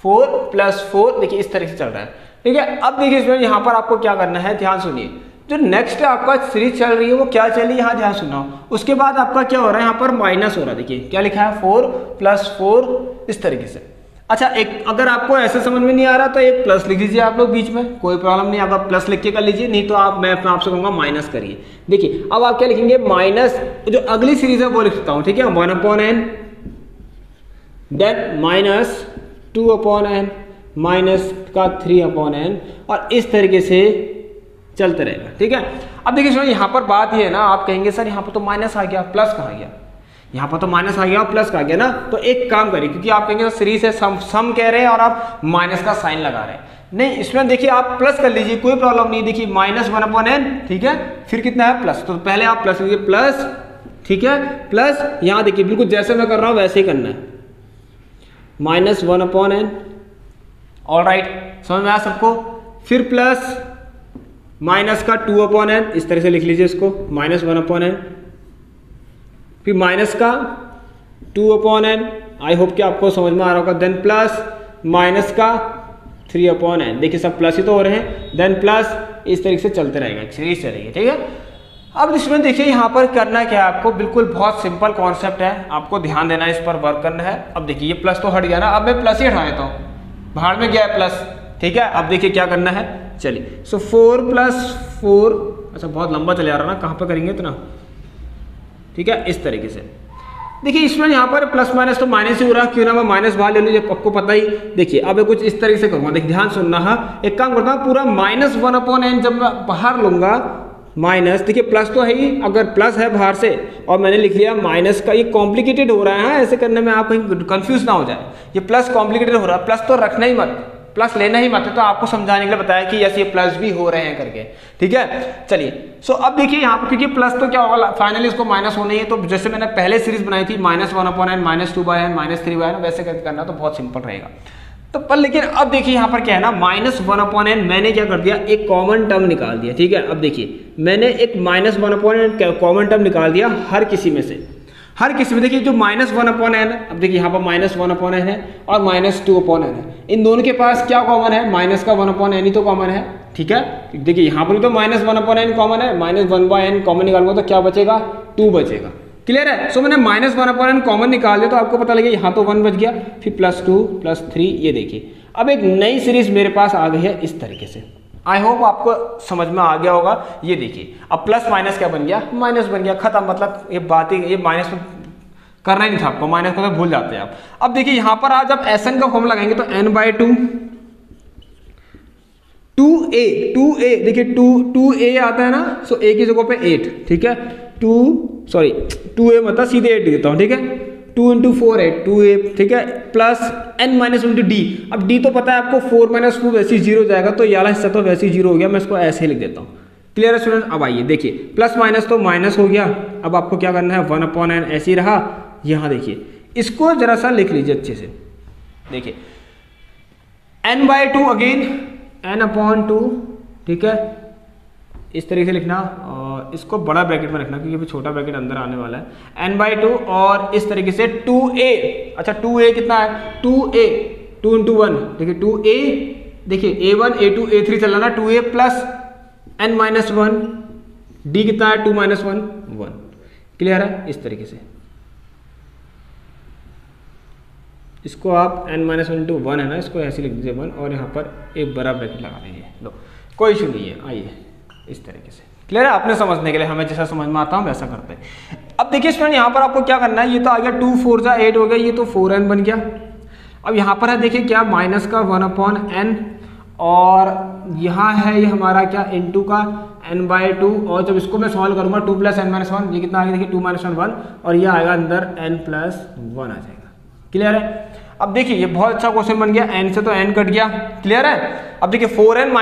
4 + 4, देखिए इस तरीके से चल रहा है, ठीक है। अब देखिए स्टूडेंट यहाँ पर आपको क्या करना है, ध्यान सुनिए, जो नेक्स्ट आपका सीरीज चल रही है वो क्या चल रही है, यहाँ ध्यान सुना। उसके बाद आपका क्या हो रहा है, यहाँ पर माइनस हो रहा है, देखिए क्या लिखा है 4 + 4 इस तरीके से। अच्छा एक अगर आपको ऐसे समझ में नहीं आ रहा तो एक प्लस लिख लीजिए आप लोग बीच में, कोई प्रॉब्लम नहीं, आप प्लस लिख के कर लीजिए, नहीं तो मैं आपसे कहूँगा माइनस करिए। देखिए अब आप क्या लिखेंगे, माइनस जो अगली सीरीज है वो लिखता हूँ, ठीक है, 1/n, देन -2/n, माइनस का 3/n, और इस तरीके से चलते रहेगा, ठीक है। अब देखिए सुनिए, यहाँ पर बात ये है ना, आप कहेंगे सर यहाँ पर तो माइनस आ गया, प्लस कहाँ गया, यहाँ पर तो माइनस आ गया प्लस का गया ना। तो एक काम करिए, क्योंकि आप कहेंगे सीरीज है, सम कह रहे हैं और आप माइनस का साइन लगा रहे हैं, नहीं इसमें देखिए आप प्लस कर लीजिए, कोई प्रॉब्लम नहीं। देखिए -1/n, ठीक है, फिर कितना है प्लस, तो पहले आप प्लस लीजिए, प्लस, ठीक है, प्लस यहाँ देखिए बिल्कुल जैसे मैं कर रहा हूँ वैसे ही करना है, -1/n, ऑलराइट, समझ में आया सबको। फिर प्लस माइनस का 2/n, इस तरह से लिख लीजिए इसको, -1/n, फिर माइनस का 2/n, आई होप कि आपको समझ में आ रहा होगा, देन प्लस माइनस का 3/n, देखिए सब प्लस ही तो हो रहे हैं, देन प्लस, इस तरीके से चलते रहेगा, सीरीज चलेगी, ठीक है। अब स्टूडेंट देखिए यहाँ पर करना क्या है आपको, बिल्कुल बहुत सिंपल कॉन्सेप्ट है, आपको ध्यान देना है, इस पर वर्क करना है। अब देखिए ये प्लस तो हट गया ना, अब मैं प्लस ही हटा देता हूँ, बाहर में गया है प्लस, ठीक है। अब देखिए क्या करना है, चलिए, सो 4 + 4, अच्छा बहुत लंबा चले जा रहा ना, कहाँ पर करेंगे इतना, ठीक है, इस तरीके से। देखिए इसमें यहाँ पर प्लस माइनस तो माइनस ही हो रहा, क्यों ना मैं माइनस बाहर ले लूँ, आपको पता ही। देखिए अब कुछ इस तरीके से करूँगा, देखिए ध्यान सुनना, हाँ एक काम करता हूँ, पूरा -1/n जब मैं बाहर लूँगा, माइनस, देखिए प्लस तो है ही, अगर प्लस है बाहर से और मैंने लिख लिया माइनस का, ये कॉम्प्लिकेटेड हो रहा है, हाँ ऐसे करने में आप कहीं कंफ्यूज ना हो जाए, ये प्लस कॉम्प्लिकेटेड हो रहा है, प्लस तो रखना ही मत, प्लस लेना ही मत है, तो आपको समझाने के लिए बताया कि यस ये प्लस भी हो रहे हैं करके, ठीक है। चलिए सो अब देखिए यहाँ पर, क्योंकि प्लस तो क्या होगा, फाइनली इसको माइनस होना ही है, तो जैसे मैंने पहले सीरीज बनाई थी -1/n, -2/n, -3/n, वैसे करके करना तो बहुत सिंपल रहेगा। तो पर लेकिन अब देखिए यहाँ पर क्या है ना, -1/n मैंने क्या कर दिया, एक कॉमन टर्म निकाल दिया, ठीक है। अब देखिए मैंने एक -1/n कॉमन टर्म निकाल दिया हर किसी में से, हर किसी में। देखिए जो -1/n, अब देखिए यहाँ पर -1/n है और -2/n है, इन दोनों के पास क्या कॉमन है, माइनस का 1/n ही तो कॉमन है, ठीक है। देखिए यहाँ पर भी तो -1/n कॉमन है, -1/n कॉमन निकालूंगा तो क्या बचेगा, 2 बचेगा, क्लियर है। सो मैंने -1/n कॉमन निकाल दिया, तो आपको पता लगे यहाँ तो 1 बच गया, फिर +2 +3, ये देखिए अब एक नई सीरीज मेरे पास आ गई है इस तरीके से। आई होप आपको समझ में आ गया होगा। ये देखिए अब प्लस माइनस क्या बन गया, माइनस बन गया, खत्म, मतलब ये बात ही, ये माइनस करना ही नहीं था आपको, माइनस को तो भूल जाते हैं आप। अब देखिए यहाँ पर आज आप Sn का फॉर्मूला लगाएंगे तो n/2 2a, देखिए 2a आता है ना, सो a की जगह पे 8, ठीक है, 2a मतलब सीधे 8 देता हूँ, ठीक है, 2 × 4 8, 2a, ठीक है, प्लस n-d, अब d तो पता है आपको, 4 - 2 वैसे ही 0 हो जाएगा, तो ये वाला हिस्सा तो वैसे ही 0 हो गया, मैं इसको ऐसे ही लिख देता हूँ, क्लियर है स्टूडेंट। अब आइए देखिए प्लस माइनस तो माइनस हो गया, अब आपको क्या करना है, 1/n ऐसे ही रहा, यहाँ देखिए इसको जरा सा लिख लीजिए अच्छे से, देखिए n/2 अगेन n/2, ठीक है, इस तरीके से लिखना, और इसको बड़ा ब्रैकेट में रखना क्योंकि छोटा ब्रैकेट अंदर आने वाला है, n/2 और इस तरीके से 2a, अच्छा 2a कितना है, 2a 2 × 1, देखिए 2a, देखिए a1 a2 a3 चल रहा ना, 2a प्लस n-1, d कितना है 2 - 1 1, क्लियर है। इस तरीके से इसको आप n-1 × 1 है ना, इसको ऐसे लिख दीजिए 1, और यहाँ पर एक बड़ा ब्रैकेट लगा दीजिए, लो कोई इशू नहीं है। आइए इस तरीके से, क्लियर है, आपने समझने के लिए, हमें जैसा समझ में आता हूँ वैसा करते हैं। अब देखिए स्टूडेंट यहाँ पर आपको क्या करना है, ये तो आ गया 2 4 जा 8 हो गया, ये तो 4n बन गया। अब यहाँ पर है देखिए क्या, माइनस का 1/n, और यहाँ है ये हमारा क्या, इनटू का n/2, और जब इसको मैं सॉल्व करूँगा 2 + n-1, ये कितना आ गया, देखिए 2 - 1, और ये आएगा अंदर n+1 आ जाएगा, क्लियर है। अब देखिए ये बहुत अच्छा क्वेश्चन बन गया, n से तो n कट गया, क्लियर है। अब देखिए 4n -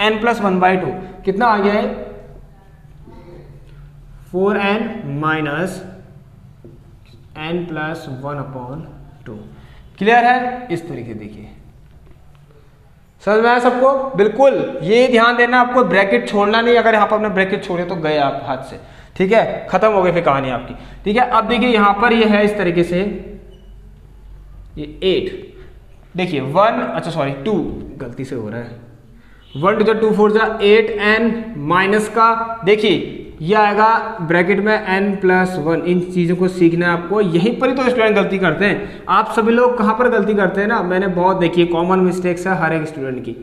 n+1/2 कितना आ गया है, 4n - n+1/2, क्लियर है। इस तरीके देखिए, समझ में आया सबको, बिल्कुल ये ध्यान देना, आपको ब्रैकेट छोड़ना नहीं, अगर यहाँ पर आपने ब्रैकेट छोड़े तो गए आप हाथ से, ठीक है, खत्म हो गई फिर कहानी आपकी, ठीक है। अब देखिए यहाँ पर ये है इस तरीके से, ये 8, देखिए 1, अच्छा सॉरी 2, गलती से हो रहा है, 1 × 2 4 जा 8n, माइनस का देखिए ये आएगा ब्रैकेट में n+1, इन चीज़ों को सीखना है आपको, यहीं पर ही तो स्टूडेंट गलती करते हैं। आप सभी लोग कहाँ पर गलती करते हैं ना, मैंने बहुत देखी है, कॉमन मिस्टेक्स है हर एक स्टूडेंट की,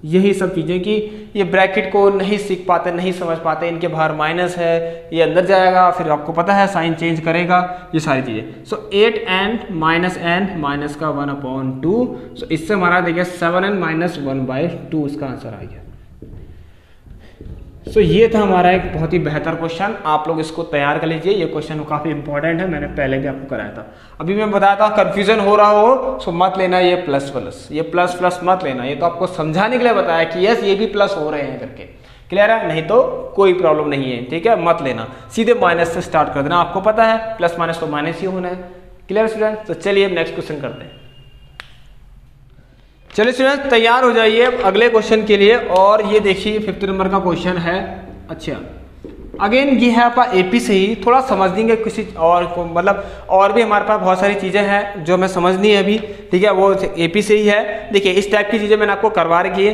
यही सब चीज़ें कि ये ब्रैकेट को नहीं सीख पाते, नहीं समझ पाते, इनके बाहर माइनस है, ये अंदर जाएगा, फिर आपको पता है साइन चेंज करेगा, ये सारी चीज़ें। सो 8n - n माइनस का 1/2, सो इससे हमारा देखिए 7n - 1/2 इसका आंसर आ गया। सो ये था हमारा एक बहुत ही बेहतर क्वेश्चन, आप लोग इसको तैयार कर लीजिए, ये क्वेश्चन काफ़ी इंपॉर्टेंट है, मैंने पहले भी आपको कराया था। अभी मैं बताया था कंफ्यूजन हो रहा हो सो मत लेना ये प्लस प्लस, ये प्लस प्लस मत लेना, ये तो आपको समझाने के लिए बताया कि यस ये भी प्लस हो रहे हैं करके, क्लियर है, नहीं तो कोई प्रॉब्लम नहीं है, ठीक है, मत लेना, सीधे माइनस से स्टार्ट कर देना, आपको पता है प्लस माइनस तो माइनस ही होना है, क्लियर स्टूडेंट। तो चलिए नेक्स्ट क्वेश्चन करते हैं। चलिए स्टूडेंट्स तैयार हो जाइए अब अगले क्वेश्चन के लिए। और ये देखिए 5th नंबर का क्वेश्चन है। अच्छा अगेन ये है आपका एपी से ही, थोड़ा समझ लेंगे किसी और को, मतलब और भी हमारे पास बहुत सारी चीज़ें हैं जो हमें समझनी है अभी, ठीक है, वो एपी से ही है। देखिए इस टाइप की चीज़ें मैंने आपको करवा रखी है।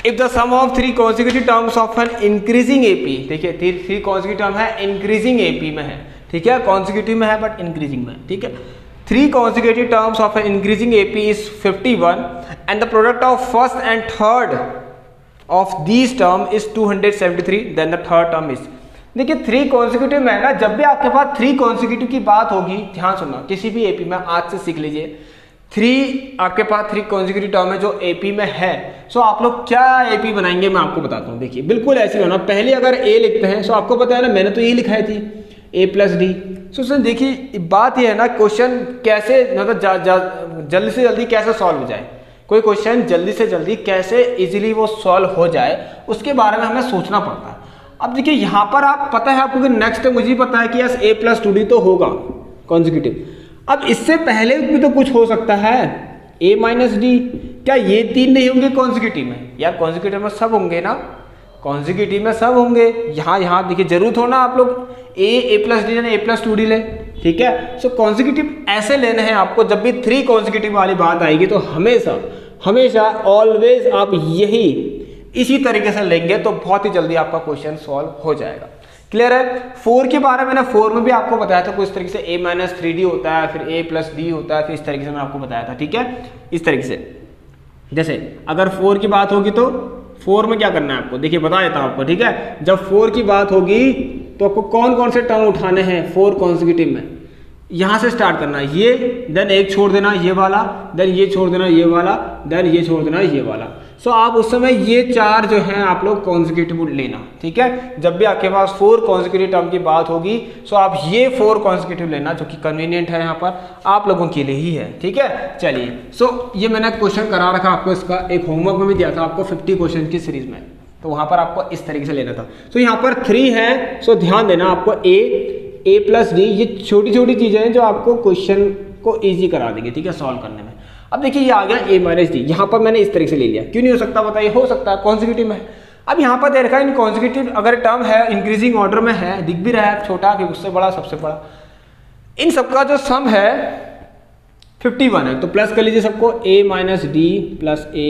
If the sum of 3 consecutive terms of an increasing AP, देखिए 3 कॉन्सिक्यूटिव टर्म है इंक्रीजिंग एपी में है, ठीक है, कॉन्सिक्यूटिव में है बट इंक्रीजिंग में, ठीक है। 3 consecutive terms of an increasing AP is 51 and the product of first and third of these term is 273, then the third term is, देखिए 3 consecutive में ना, जब भी आपके पास 3 consecutive की बात होगी, ध्यान सुनना, किसी भी AP में आज से सीख लीजिए 3 आपके पास 3 consecutive term है जो AP में है, सो आप लोग क्या AP बनाएंगे मैं आपको बताता हूँ। देखिए बिल्कुल ऐसे होना, पहले अगर A लिखते हैं, सो आपको पता है ना, मैंने तो ये लिखाई थी A प्लस डी। सो उसमें देखिए बात ये है ना, क्वेश्चन कैसे मतलब जल्दी से जल्दी कैसे सॉल्व हो जाए, कोई क्वेश्चन जल्दी से जल्दी कैसे इजीली वो सॉल्व हो जाए, उसके बारे में हमें सोचना पड़ता है। अब देखिए यहाँ पर आप पता है आपको कि नेक्स्ट मुझे पता है कि यस A प्लस 2D तो होगा कॉन्जिक्यूटिव। अब इससे पहले भी तो कुछ हो सकता है, A माइनस डी, क्या ये 3 नहीं होंगे कॉन्जिक्यूटिव में? यार कॉन्जिक्यूटिव में सब होंगे ना, कॉन्जिक्यूटिव में सब होंगे। यहाँ देखिए जरूरत हो ना आप लोग A plus D A plus 2D ले, ठीक है। सो कॉन्जिक्यूटिव ऐसे लेने हैं आपको, जब भी 3 कॉन्जिक्यूटिव वाली बात आएगी तो हमेशा ऑलवेज आप यही इसी तरीके से लेंगे तो बहुत ही जल्दी आपका क्वेश्चन सॉल्व हो जाएगा। क्लियर है? 4 के बारे में ना, 4 में भी आपको बताया था कुछ तरीके से A माइनस 3D होता है, फिर A प्लस डी होता है, फिर इस तरीके से मैं आपको बताया था, ठीक है, इस तरीके से। जैसे अगर 4 की बात होगी तो 4 में क्या करना है आपको, देखिए बता देता हूं आपको, ठीक है। जब 4 की बात होगी तो आपको कौन कौन से टर्म उठाने हैं 4 कॉन्जिक्यूटिव में, यहां से स्टार्ट करना है, ये देन एक छोड़ देना ये वाला, देन ये छोड़ देना ये वाला, देन ये छोड़ देना ये वाला। सो आप उस समय ये 4 जो हैं आप लोग कॉन्जिक्यूटिव लेना, ठीक है। जब भी आपके पास 4 कॉन्जिक्यूटिव टर्म की बात होगी सो आप ये 4 कॉन्जिक्यूटिव लेना, जो कि कन्वीनियंट है यहाँ पर आप लोगों के लिए ही है, ठीक है। चलिए सो ये मैंने क्वेश्चन करा रखा आपको, इसका एक होमवर्क में भी दिया था आपको 50 क्वेश्चन की सीरीज में, तो वहां पर आपको इस तरीके से लेना था। सो यहाँ पर 3 है, सो ध्यान देना आपको A प्लस डी, ये छोटी छोटी चीजें हैं जो आपको क्वेश्चन को इजी करा देंगे, ठीक है, सॉल्व करने में। अब देखिए ये आ गया A माइनस डी, यहाँ पर मैंने इस तरीके से ले लिया, क्यों नहीं हो सकता बताइए, हो सकता है कॉन्जिक्यूटिव में। अब यहाँ पर दे रखा है इन कॉन्जिक्यूटिव अगर टर्म है इंक्रीजिंग ऑर्डर में है, दिख भी रहा है छोटा कि उससे बड़ा सबसे बड़ा, इन सबका जो सम है 51 है, तो प्लस कर लीजिए सबको, A minus D plus A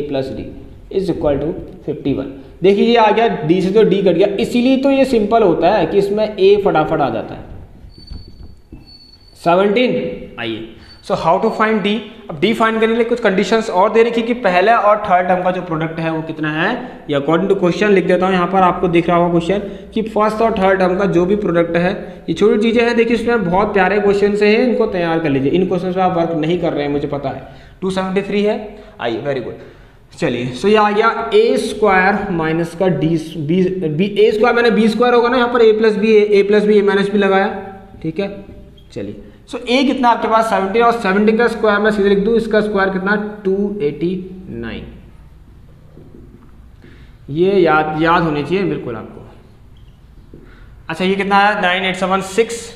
plus D is equal to 51। देखिए ये आ गया, D से तो D कट गया, इसीलिए तो ये सिंपल होता है कि इसमें A फटाफट आ जाता है 17। आइए so how to find D। अब D फाइंड करने के लिए कुछ कंडीशंस और दे रखी कि पहला और थर्ड टर्म का जो प्रोडक्ट है वो कितना है, या अकॉर्डिंग टू क्वेश्चन लिख देता हूँ यहाँ पर, आपको दिख रहा होगा क्वेश्चन कि फर्स्ट और थर्ड टर्म का जो भी प्रोडक्ट है, ये छोटी चीजें हैं, देखिए इसमें बहुत प्यारे क्वेश्चन से है, इनको तैयार कर लीजिए। इन क्वेश्चन पे आप वर्क नहीं कर रहे हैं मुझे पता है, 273 है। आइए वेरी गुड, चलिए सो ये आ गया A स्क्वायर माइनस का D A स्क्वायर मैंने B स्क्वायर होगा ना, यहाँ पर A plus B A minus B लगाया, ठीक है। चलिए सो A कितना आपके पास 17, और 17 का स्क्वायर मैं सीधे लिख दूं, इसका स्क्वायर कितना 289। ये याद होनी चाहिए बिल्कुल आपको। अच्छा ये कितना है 9876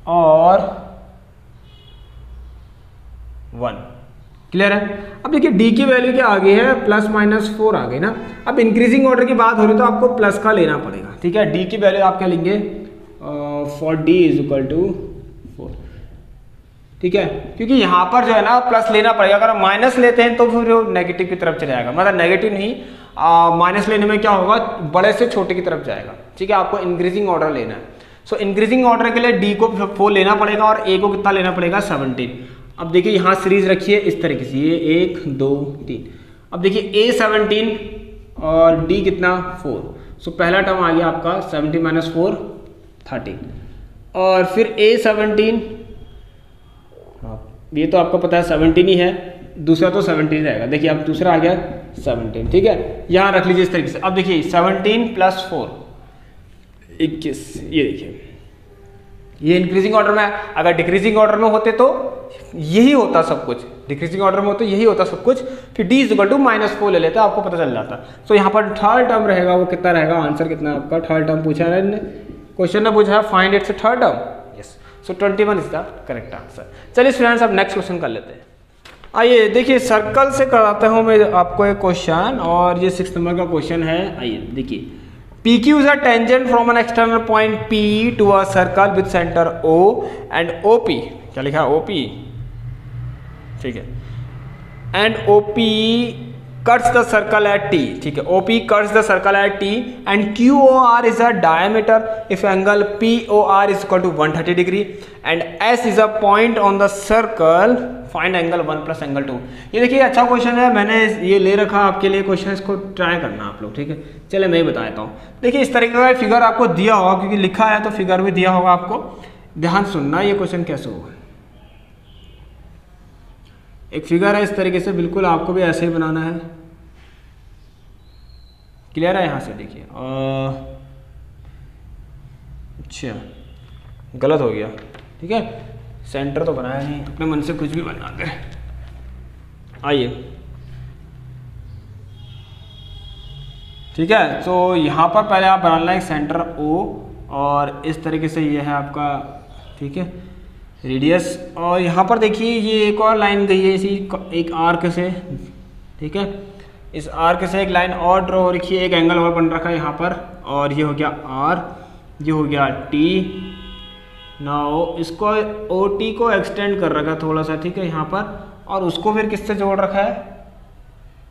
और 1। क्लियर है? अब देखिए D की वैल्यू क्या आ गई है, प्लस माइनस 4 आ गई ना। अब इंक्रीजिंग ऑर्डर की बात हो रही तो आपको प्लस का लेना पड़ेगा, ठीक है। D की वैल्यू आप क्या लेंगे, for D is equal to 4, ठीक है, क्योंकि यहाँ पर जो है ना प्लस लेना पड़ेगा। अगर हम माइनस लेते हैं तो फिर वो नेगेटिव की तरफ चले जाएगा, मतलब नेगेटिव नहीं, माइनस लेने में क्या होगा, बड़े से छोटे की तरफ जाएगा, ठीक है। आपको इंक्रीजिंग ऑर्डर लेना है, सो इंक्रीजिंग ऑर्डर के लिए D को 4 लेना पड़ेगा और A को कितना लेना पड़ेगा 17। अब देखिए यहाँ सीरीज रखिए इस तरीके से, ये 1 2 3। अब देखिए A 17 और D कितना 4, सो पहला टर्म आ गया आपका 17 माइनस 4 13, और फिर A 17, ये तो आपको पता है 17 ही है, दूसरा तो 17 रहेगा। देखिए अब दूसरा आ गया 17, ठीक है, यहाँ रख लीजिए इस तरीके से। अब देखिए 17 प्लस 4 21, ये देखिए ये इंक्रीजिंग ऑर्डर में है। अगर डिक्रीजिंग ऑर्डर में होते तो यही होता सब कुछ, डिक्रीजिंग ऑर्डर में होते यही होता सब कुछ, फिर D इज इक्वल टू -4 ले लेते, आपको पता चल जाता। तो यहाँ पर थर्ड टर्म रहेगा, वो कितना रहेगा, आंसर कितना आपका, थर्ड टर्म पूछा है क्वेश्चन ने, पूछा है find its third term, yes, so 21 is the correct answer. चलिए स्टूडेंट्स अब नेक्स्ट क्वेश्चन कर लेते हैं। आइए देखिए सर्कल से कराता हूँ मैं आपको एक क्वेश्चन, और ये 6 नंबर का क्वेश्चन है। आइए देखिए, P Q is a tangent from an external point P to a circle with centre O and O P, क्या लिखा है, ओ पी, ठीक है, and O P cuts the circle at T, ठीक है, OP cuts the circle at T and QOR is a diameter if angle POR is equal to 130 degree and S is a point on the circle, find angle 1 plus angle 2। ये देखिए अच्छा question है, मैंने ये ले रखा आपके लिए क्वेश्चन, इसको ट्राई करना आप लोग, ठीक है। चले मैं ही बता देता हूँ। देखिए इस तरीके का फिगर आपको दिया होगा, क्योंकि लिखा है तो फिगर भी दिया होगा आपको, ध्यान सुनना ये क्वेश्चन कैसे होगा। एक फिगर है इस तरीके से, बिल्कुल आपको भी ऐसे ही बनाना है, क्लियर है। यहाँ से देखिए, अच्छा गलत हो गया, ठीक है, सेंटर तो बनाया नहीं, अपने मन से कुछ भी बना दे। आइए ठीक है, तो यहाँ पर पहले आप बना लें सेंटर O, और इस तरीके से ये है आपका, ठीक है, रेडियस, और यहाँ पर देखिए ये एक और लाइन गई है इसी एक आर्क से, ठीक है, इस आर्क से एक लाइन और ड्रॉ हो रखी है, एक एंगल और बन रखा है यहाँ पर, और ये हो गया R, ये हो गया T। नाउ इसको OT को एक्सटेंड कर रखा है थोड़ा सा, ठीक है, यहाँ पर, और उसको फिर किससे जोड़ रखा है,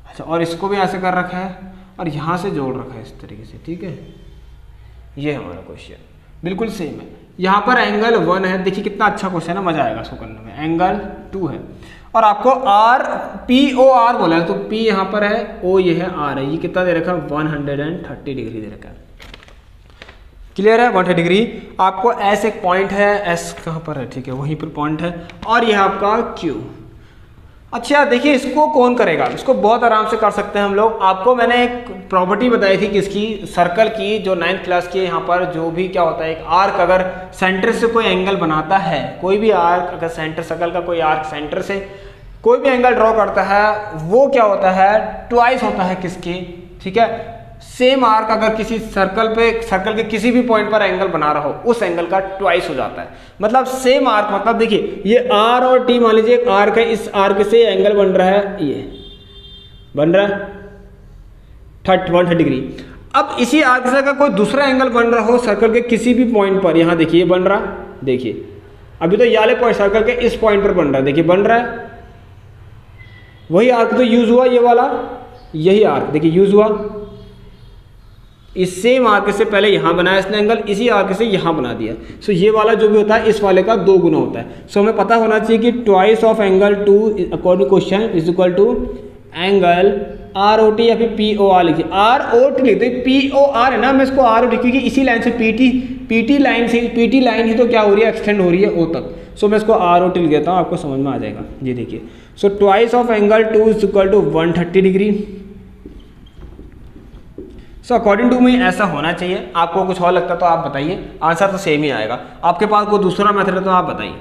अच्छा, और इसको भी ऐसे कर रखा है, और यहाँ से जोड़ रखा है इस तरीके से, ठीक है। ये हमारा क्वेश्चन बिल्कुल सेम है। यहाँ पर एंगल 1 है, देखिए कितना अच्छा क्वेश्चन है, मजा आएगा इसको करने में। एंगल 2 है और आपको आर POR बोला है, तो P यहाँ पर है, O ये है, R है, ये कितना दे रखा है, 130 डिग्री दे रखा है, क्लियर है, 130 डिग्री। आपको S एक पॉइंट है, S कहाँ पर है, ठीक है, वहीं पर पॉइंट है, और यह आपका Q। अच्छा देखिए इसको कौन करेगा, इसको बहुत आराम से कर सकते हैं हम लोग। आपको मैंने एक प्रॉपर्टी बताई थी किसकी, सर्कल की, जो 9th क्लास की। यहाँ पर जो भी क्या होता है, एक आर्क अगर सेंटर से कोई एंगल बनाता है, कोई भी आर्क अगर सेंटर, सर्कल का कोई आर्क सेंटर से कोई भी एंगल ड्रॉ करता है, वो क्या होता है, ट्वाइस होता है किसके, ठीक है, सेम आर्क अगर किसी सर्कल पे, सर्कल के किसी भी पॉइंट पर एंगल बना रहा हो, उस एंगल का ट्वाइस हो जाता है। मतलब सेम आर्क, मतलब देखिए ये R और T मान लीजिए एक आर्क है, इस आर्क से एंगल बन रहा है, ये बन रहा है 130 डिग्री। अब इसी आर्क से अगर कोई दूसरा एंगल बन रहा हो सर्कल के किसी भी पॉइंट पर, यहाँ देखिए बन रहा, देखिए अभी तो ये वाले पॉइंट सर्कल के इस पॉइंट पर बन रहा है, देखिए बन रहा है, वही आर्क तो यूज हुआ, ये वाला यही आर्क देखिए यूज हुआ। इस सेम आर्क से पहले यहाँ बनाया इसने एंगल, इसी आर्क से यहाँ बना दिया। सो ये वाला जो भी होता है इस वाले का 2 गुना होता है। सो हमें पता होना चाहिए कि twice of angle 2 according question is equal to angle ROT या फिर POR लिखिए, ROT लिखते, POR है ना, मैं इसको ROT, क्योंकि इसी लाइन से PT लाइन से, PT लाइन ही तो क्या हो रही है, एक्सटेंड हो रही है O तक। सो मैं इसको ROT लिख देता हूँ, आपको समझ में आ जाएगा। ये देखिए, so twice of angle 2 is equal to 130 degree. So according to me ऐसा होना चाहिए। आपको कुछ और लगता तो आप बताइए, आंसर तो सेम ही आएगा। आपके पास कोई दूसरा मेथड है तो आप बताइए।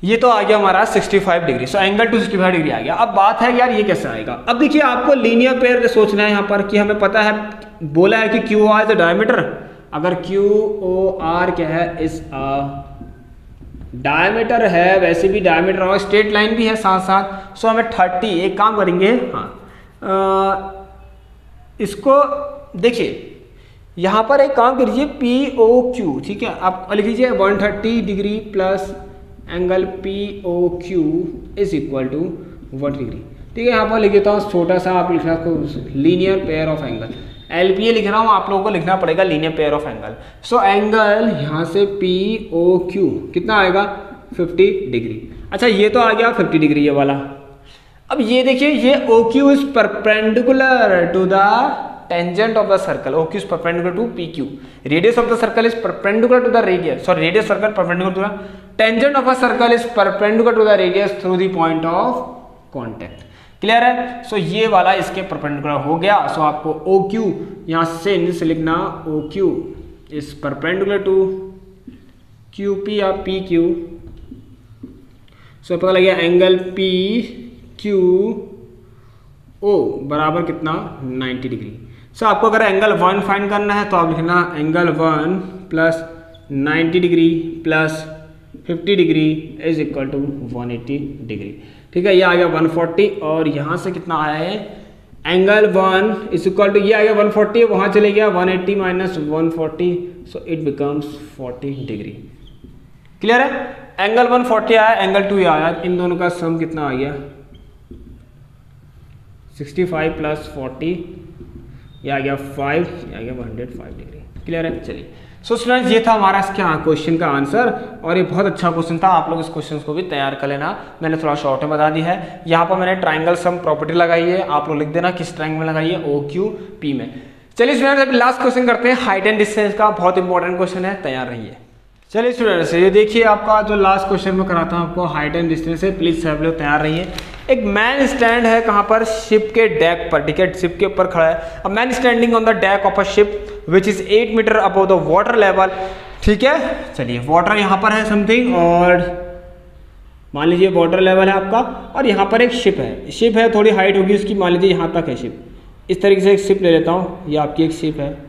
ये तो आ गया हमारा 65 degree, so angle two 65 degree आ गया। अब बात है यार ये कैसे आएगा। अब देखिए आपको लीनियर पेयर सोचना है यहाँ पर, कि हमें पता है, बोला है कि QOR इज डायमीटर। अगर QOR क्या है, इस डायमीटर है, वैसे भी डायमीटर और स्ट्रेट लाइन भी है साथ साथ। सो हमें 30, एक काम करेंगे, हाँ इसको देखिए यहाँ पर एक काम करिए, POQ, ठीक है, आप लिख लीजिए 130 degree plus angle POQ is equal to 1 degree, ठीक है। यहाँ पर लिख देता हूँ छोटा सा, आप लिखना linear pair of angle, LPA लिख रहा हूँ, आप लोगों को लिखना पड़ेगा linear pair of angle. So angle यहाँ से POQ कितना आएगा, 50 डिग्री। अच्छा ये तो आ गया 50 डिग्री ये वाला। अब ये देखिए, ये OQ is perpendicular to the tangent of the circle, OQ is perpendicular to PQ, radius of the circle is perpendicular to the radius, sorry radius circle perpendicular to the tangent of a circle is perpendicular to the radius through the point of contact, clear है। सो ये वाला इसके perpendicular हो गया। सो आपको OQ यहाँ से नीचे लिखना, OQ is perpendicular to QP या PQ। सो पता लग गया एंगल PQO बराबर कितना, 90 डिग्री। सो आपको अगर एंगल 1 फाइंड करना है तो आप लिखना angle 1 plus 90 degree plus 50 degree is equal to 180 degree. ठीक है, ये आ गया 140 और यहाँ से कितना आया है एंगल 1 इज इक्वल टू, ये आ गया 140, वहाँ चले गया 180 minus 140, so it becomes 40 degree. Clear है, एंगल 140 आया, एंगल 2 आया, इन दोनों का सम कितना आ गया 65 प्लस 40, ये आ गया 5, ये आ गया 105 डिग्री। क्लियर है, चलिए सो स्टूडेंट्स ये था हमारा इसके क्वेश्चन का आंसर, और ये बहुत अच्छा क्वेश्चन था, आप लोग इस क्वेश्चन को भी तैयार कर लेना, मैंने थोड़ा शॉर्ट में बता दी है। यहाँ पर मैंने ट्राइंगल सम प्रॉपर्टी लगाई है, आप लोग लिख देना किस ट्राइंगल में लगाई है, OQP में। चलिए स्टूडेंट्स अभी लास्ट क्वेश्चन करते हैं, हाइट एंड डिस्टेंस का, बहुत इंपॉर्टेंट क्वेश्चन है, तैयार रहिए। चलिए स्टूडेंट्स ये देखिए आपका जो लास्ट क्वेश्चन में कराता हूँ आपको हाइट एंड डिस्टेंस है, प्लीज सब लोग तैयार रहिए। एक मैन स्टैंड है कहाँ पर, शिप के डेक पर, ठीक है, शिप के ऊपर खड़ा है। A man standing on the deck of a ship which is 8 metre above the water level. ठीक है, चलिए वाटर यहाँ पर है समथिंग, और मान लीजिए वाटर लेवल है आपका, और यहाँ पर एक शिप है, थोड़ी हाइट होगी उसकी, मान लीजिए यहाँ तक है शिप। इस तरीके से एक शिप ले लेता हूँ, ये आपकी एक शिप है,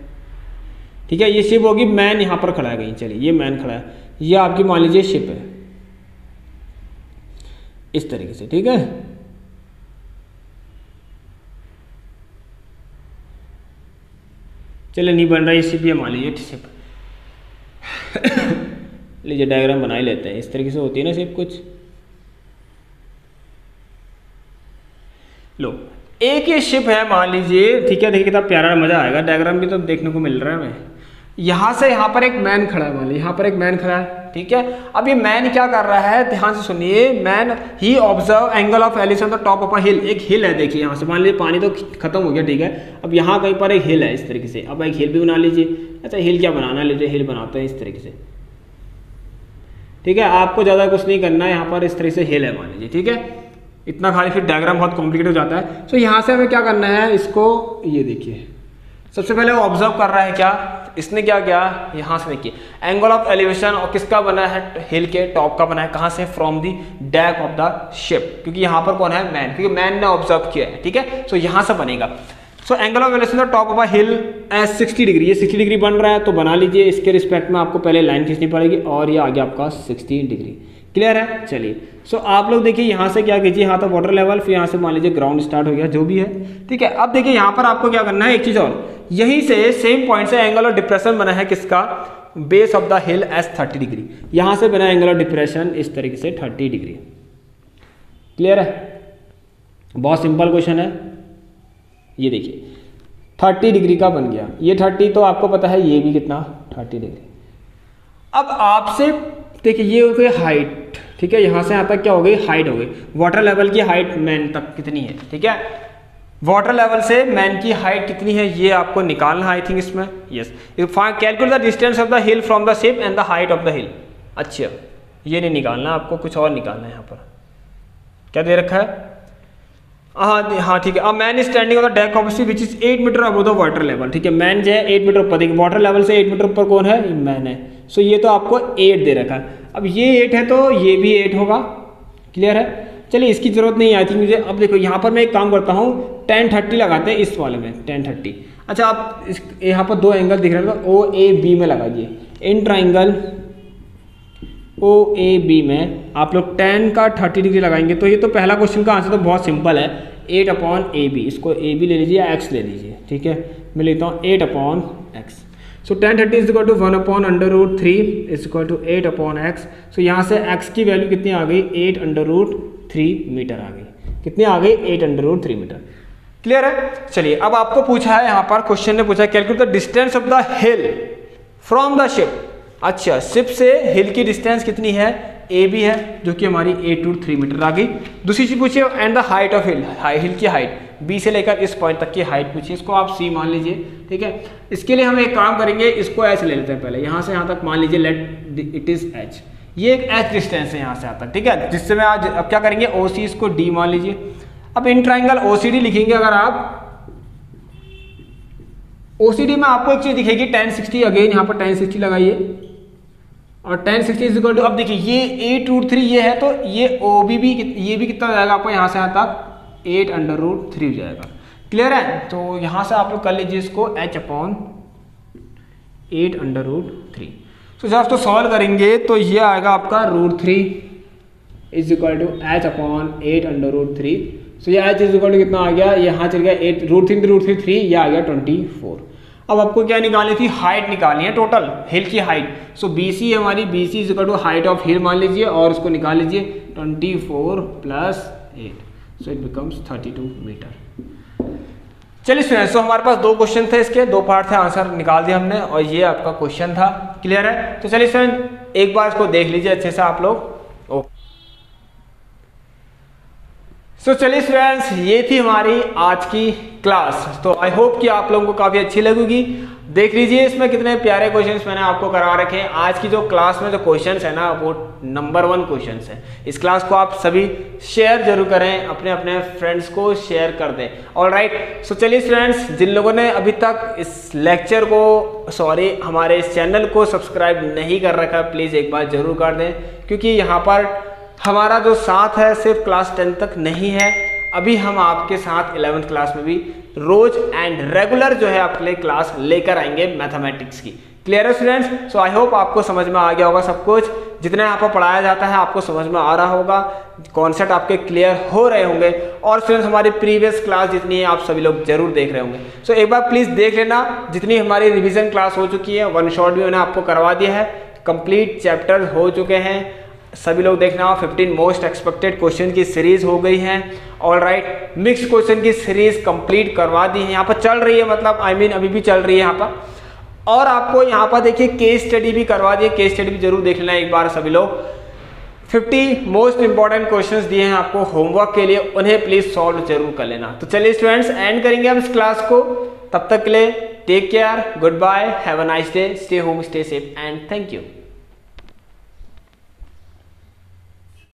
ठीक है, ये शिप होगी, मैन यहाँ पर खड़ा है कहीं, चलिए ये मैन खड़ा है, ये आपकी मान लीजिए शिप है इस तरीके से। ठीक है, चलिए नहीं बन रहा है शिप, ये मान लीजिए शिप लीजिए डायग्राम बना ही लेते हैं, इस तरीके से होती है ना शिप कुछ। लो एक ये शिप है मान लीजिए, ठीक है, देखिए कितना प्यारा मजा आएगा, डायग्राम भी तो देखने को मिल रहा है हमें। यहाँ से यहाँ पर एक मैन खड़ा है, मान लीजिए यहाँ पर एक मैन खड़ा है, ठीक है। अब ये मैन क्या कर रहा है, ध्यान से सुनिए, man he observe angle of elevation on the top of a hill. एक हिल है, देखिए यहाँ से मान लीजिए पानी तो खत्म हो गया, ठीक है, अब यहाँ कहीं पर एक हिल है इस तरीके से। अब एक हिल भी बना लीजिए, अच्छा हिल क्या बनाना, लीजिए हिल बनाते हैं इस तरीके से, ठीक है, आपको ज़्यादा कुछ नहीं करना है, यहाँ पर इस तरीके से हिल है मान लीजिए, ठीक है, इतना खाली, फिर डायग्राम बहुत कॉम्प्लिकेट हो जाता है। सो यहाँ से हमें क्या करना है, इसको ये देखिए, सबसे पहले वो ऑब्जर्व कर रहा है क्या, इसने क्या किया, यहाँ से देखिए एंगल ऑफ एलिवेशन और किसका बना है, हिल के टॉप का बना है, कहाँ से, from the deck of the ship, क्योंकि यहाँ पर कौन है, मैन, क्योंकि मैन ने ऑब्जर्व किया है, ठीक है। सो यहाँ से बनेगा, so angle of elevation of top of a hill as 60 degree, ये 60 डिग्री बन रहा है, तो बना लीजिए, इसके रिस्पेक्ट में आपको पहले लाइन खींचनी पड़ेगी, और ये आ गया आपका 60 डिग्री। क्लियर है, चलिए सो आप लोग देखिए यहाँ से क्या कीजिए, यहाँ तो वाटर लेवल, फिर यहाँ से मान लीजिए ग्राउंड स्टार्ट हो गया, जो भी है, ठीक है। अब देखिए यहाँ पर आपको क्या करना है, एक चीज और, यहीं से सेम पॉइंट से एंगल ऑफ डिप्रेशन बना है किसका, base of the hill as 30 degree, यहाँ से बना एंगल ऑफ डिप्रेशन इस तरीके से 30 डिग्री। क्लियर है, बहुत सिंपल क्वेश्चन है, ये देखिए 30 डिग्री का बन गया, ये 30 तो आपको पता है, ये भी कितना 30 डिग्री। अब आपसे देखिए ये हो गई हाइट, ठीक है, यहाँ से यहाँ तक क्या हो गई, हाइट हो गई, वाटर लेवल की हाइट मैन तक कितनी है, ठीक है, वाटर लेवल से मैन की हाइट कितनी है ये आपको निकालना है, आई थिंक इसमें, yes, calculate the distance of the hill from the ship and the height of the हिल। अच्छा ये नहीं निकालना, आपको कुछ और निकालना है, यहाँ पर क्या दे रखा है, हाँ ठीक है। अब man standing on the deck of ship which is 8 metre above the water level, ठीक है, मैन जो है 8 मीटर ऊपर, देखिए वाटर लेवल से 8 मीटर ऊपर कौन है, मैन है। सो ये तो आपको 8 दे रखा है, अब ये 8 है तो ये भी 8 होगा। क्लियर है, चलिए इसकी जरूरत नहीं आई थी मुझे। अब देखो यहाँ पर मैं एक काम करता हूँ, 10-30 लगाते हैं इस वाले में, 10-30। अच्छा आप यहाँ पर दो एंगल दिख रहे हैं, तो OAB में लगाइए, इन ट्राइंगल OAB में आप लोग 10 का 30 डिग्री लगाएंगे, तो ये तो पहला क्वेश्चन का आंसर तो बहुत सिंपल है, 8/AB, इसको AB ले लीजिए, x ले लीजिए, ठीक है, मैं लेता हूँ 8/x। So 10-30 is equal to 1/√3 is equal to 8/x। So यहाँ से x की वैल्यू कितनी आ गई, 8√3 मीटर आ गई, कितनी आ गई, 8√3 मीटर। क्लियर है, चलिए अब आपको पूछा है, यहाँ पर क्वेश्चन ने पूछा है calculate the distance of the hill from the ship. अच्छा शिप से हिल की डिस्टेंस कितनी है, AB है, जो कि हमारी 823 मीटर आ गई। दूसरी चीज पूछिए एंड द हाइट ऑफ हिल, हिल की हाइट B से लेकर इस पॉइंट तक की हाइट पूछिए, इसको आप C मान लीजिए, ठीक है। इसके लिए हम एक काम करेंगे, इसको H ले लेते हैं पहले, यहाँ से यहाँ तक मान लीजिए लेट इट इज H, ये एक H डिस्टेंस है यहाँ से यहाँ तक, ठीक है, जिससे मैं आज अब क्या करेंगे, OC इसको D मान लीजिए। अब इन ट्राइंगल OCD लिखेंगे, अगर आप OCD में आपको एक चीज दिखेगी 1060, अगेन यहाँ पर 1060 लगाइए, और 1060 इज इक्वल टू, अब देखिए ये 8√3 ये है, तो ये OB भी, ये भी कितना हो जाएगा आपको, यहाँ से यहाँ तक 8√3 हो जाएगा। क्लियर है, तो यहाँ से आप लोग कर लीजिए इसको H/8√3। तो जब आप तो सॉल्व करेंगे तो ये आएगा आपका √3 is equal to h upon 8 under root 3। So ये h इज इक्वल टू कितना आ गया, यहाँ चल गया 8 √3 3, ये आ गया 24। अब आपको क्या निकालनी थी, हाइट निकालनी है, टोटल हिल की हाइट। सो BC हमारी, BC is equal to height of hill मान लीजिए और उसको निकाल लीजिए 24 + 8, सो इट बिकम्स 32 मीटर। चलिए स्टूडेंट्स, तो हमारे पास 2 क्वेश्चन थे, इसके 2 पार्ट थे, आंसर निकाल दिया हमने और ये आपका क्वेश्चन था। क्लियर है? तो चलिए स्टूडेंट एक बार इसको देख लीजिए अच्छे से आप लोग। सो चलिए स्टूडेंट्स, ये थी हमारी आज की क्लास। तो आई होप कि आप लोगों को काफ़ी अच्छी लगेगी। देख लीजिए इसमें कितने प्यारे क्वेश्चंस मैंने आपको करा रखे हैं। आज की जो क्लास में जो क्वेश्चंस है ना, वो नंबर 1 क्वेश्चंस है। इस क्लास को आप सभी शेयर जरूर करें, अपने अपने फ्रेंड्स को शेयर कर दें। ऑलराइट, सो चलिए स्टूडेंट्स, जिन लोगों ने अभी तक इस लेक्चर को हमारे इस चैनल को सब्सक्राइब नहीं कर रखा, प्लीज़ एक बार जरूर कर दें, क्योंकि यहाँ पर हमारा जो साथ है सिर्फ क्लास 10 तक नहीं है, अभी हम आपके साथ 11th क्लास में भी रोज एंड रेगुलर जो है आपके लिए क्लास लेकर आएंगे मैथमेटिक्स की। क्लियर है स्टूडेंट्स? सो आई होप आपको समझ में आ गया होगा सब कुछ, जितना यहाँ पर पढ़ाया जाता है आपको समझ में आ रहा होगा, कॉन्सेप्ट आपके क्लियर हो रहे होंगे। और स्टूडेंट्स, हमारी प्रीवियस क्लास जितनी है आप सभी लोग जरूर देख रहे होंगे। सो एक बार प्लीज़ देख लेना, जितनी हमारी रिविजन क्लास हो चुकी है, 1 शॉट भी मैंने आपको करवा दिया है, कंप्लीट चैप्टर हो चुके हैं, सभी लोग देखना। 15 मोस्ट एक्सपेक्टेड क्वेश्चन की सीरीज हो गई है। ऑलराइट, मिक्स क्वेश्चन की सीरीज कंप्लीट करवा दी है, यहाँ पर चल रही है, मतलब अभी भी चल रही है यहाँ पर। और आपको यहाँ पर देखिए केस स्टडी भी करवा दी है, केस स्टडी भी जरूर देख लेना एक बार सभी लोग। 50 मोस्ट इंपॉर्टेंट क्वेश्चंस दिए हैं आपको होमवर्क के लिए, उन्हें प्लीज सॉल्व जरूर कर लेना। तो चलिए स्टूडेंट्स, एंड करेंगे हम इस क्लास को। तब तक के लिए take care, good bye, have a nice day, stay home, stay safe and thank you.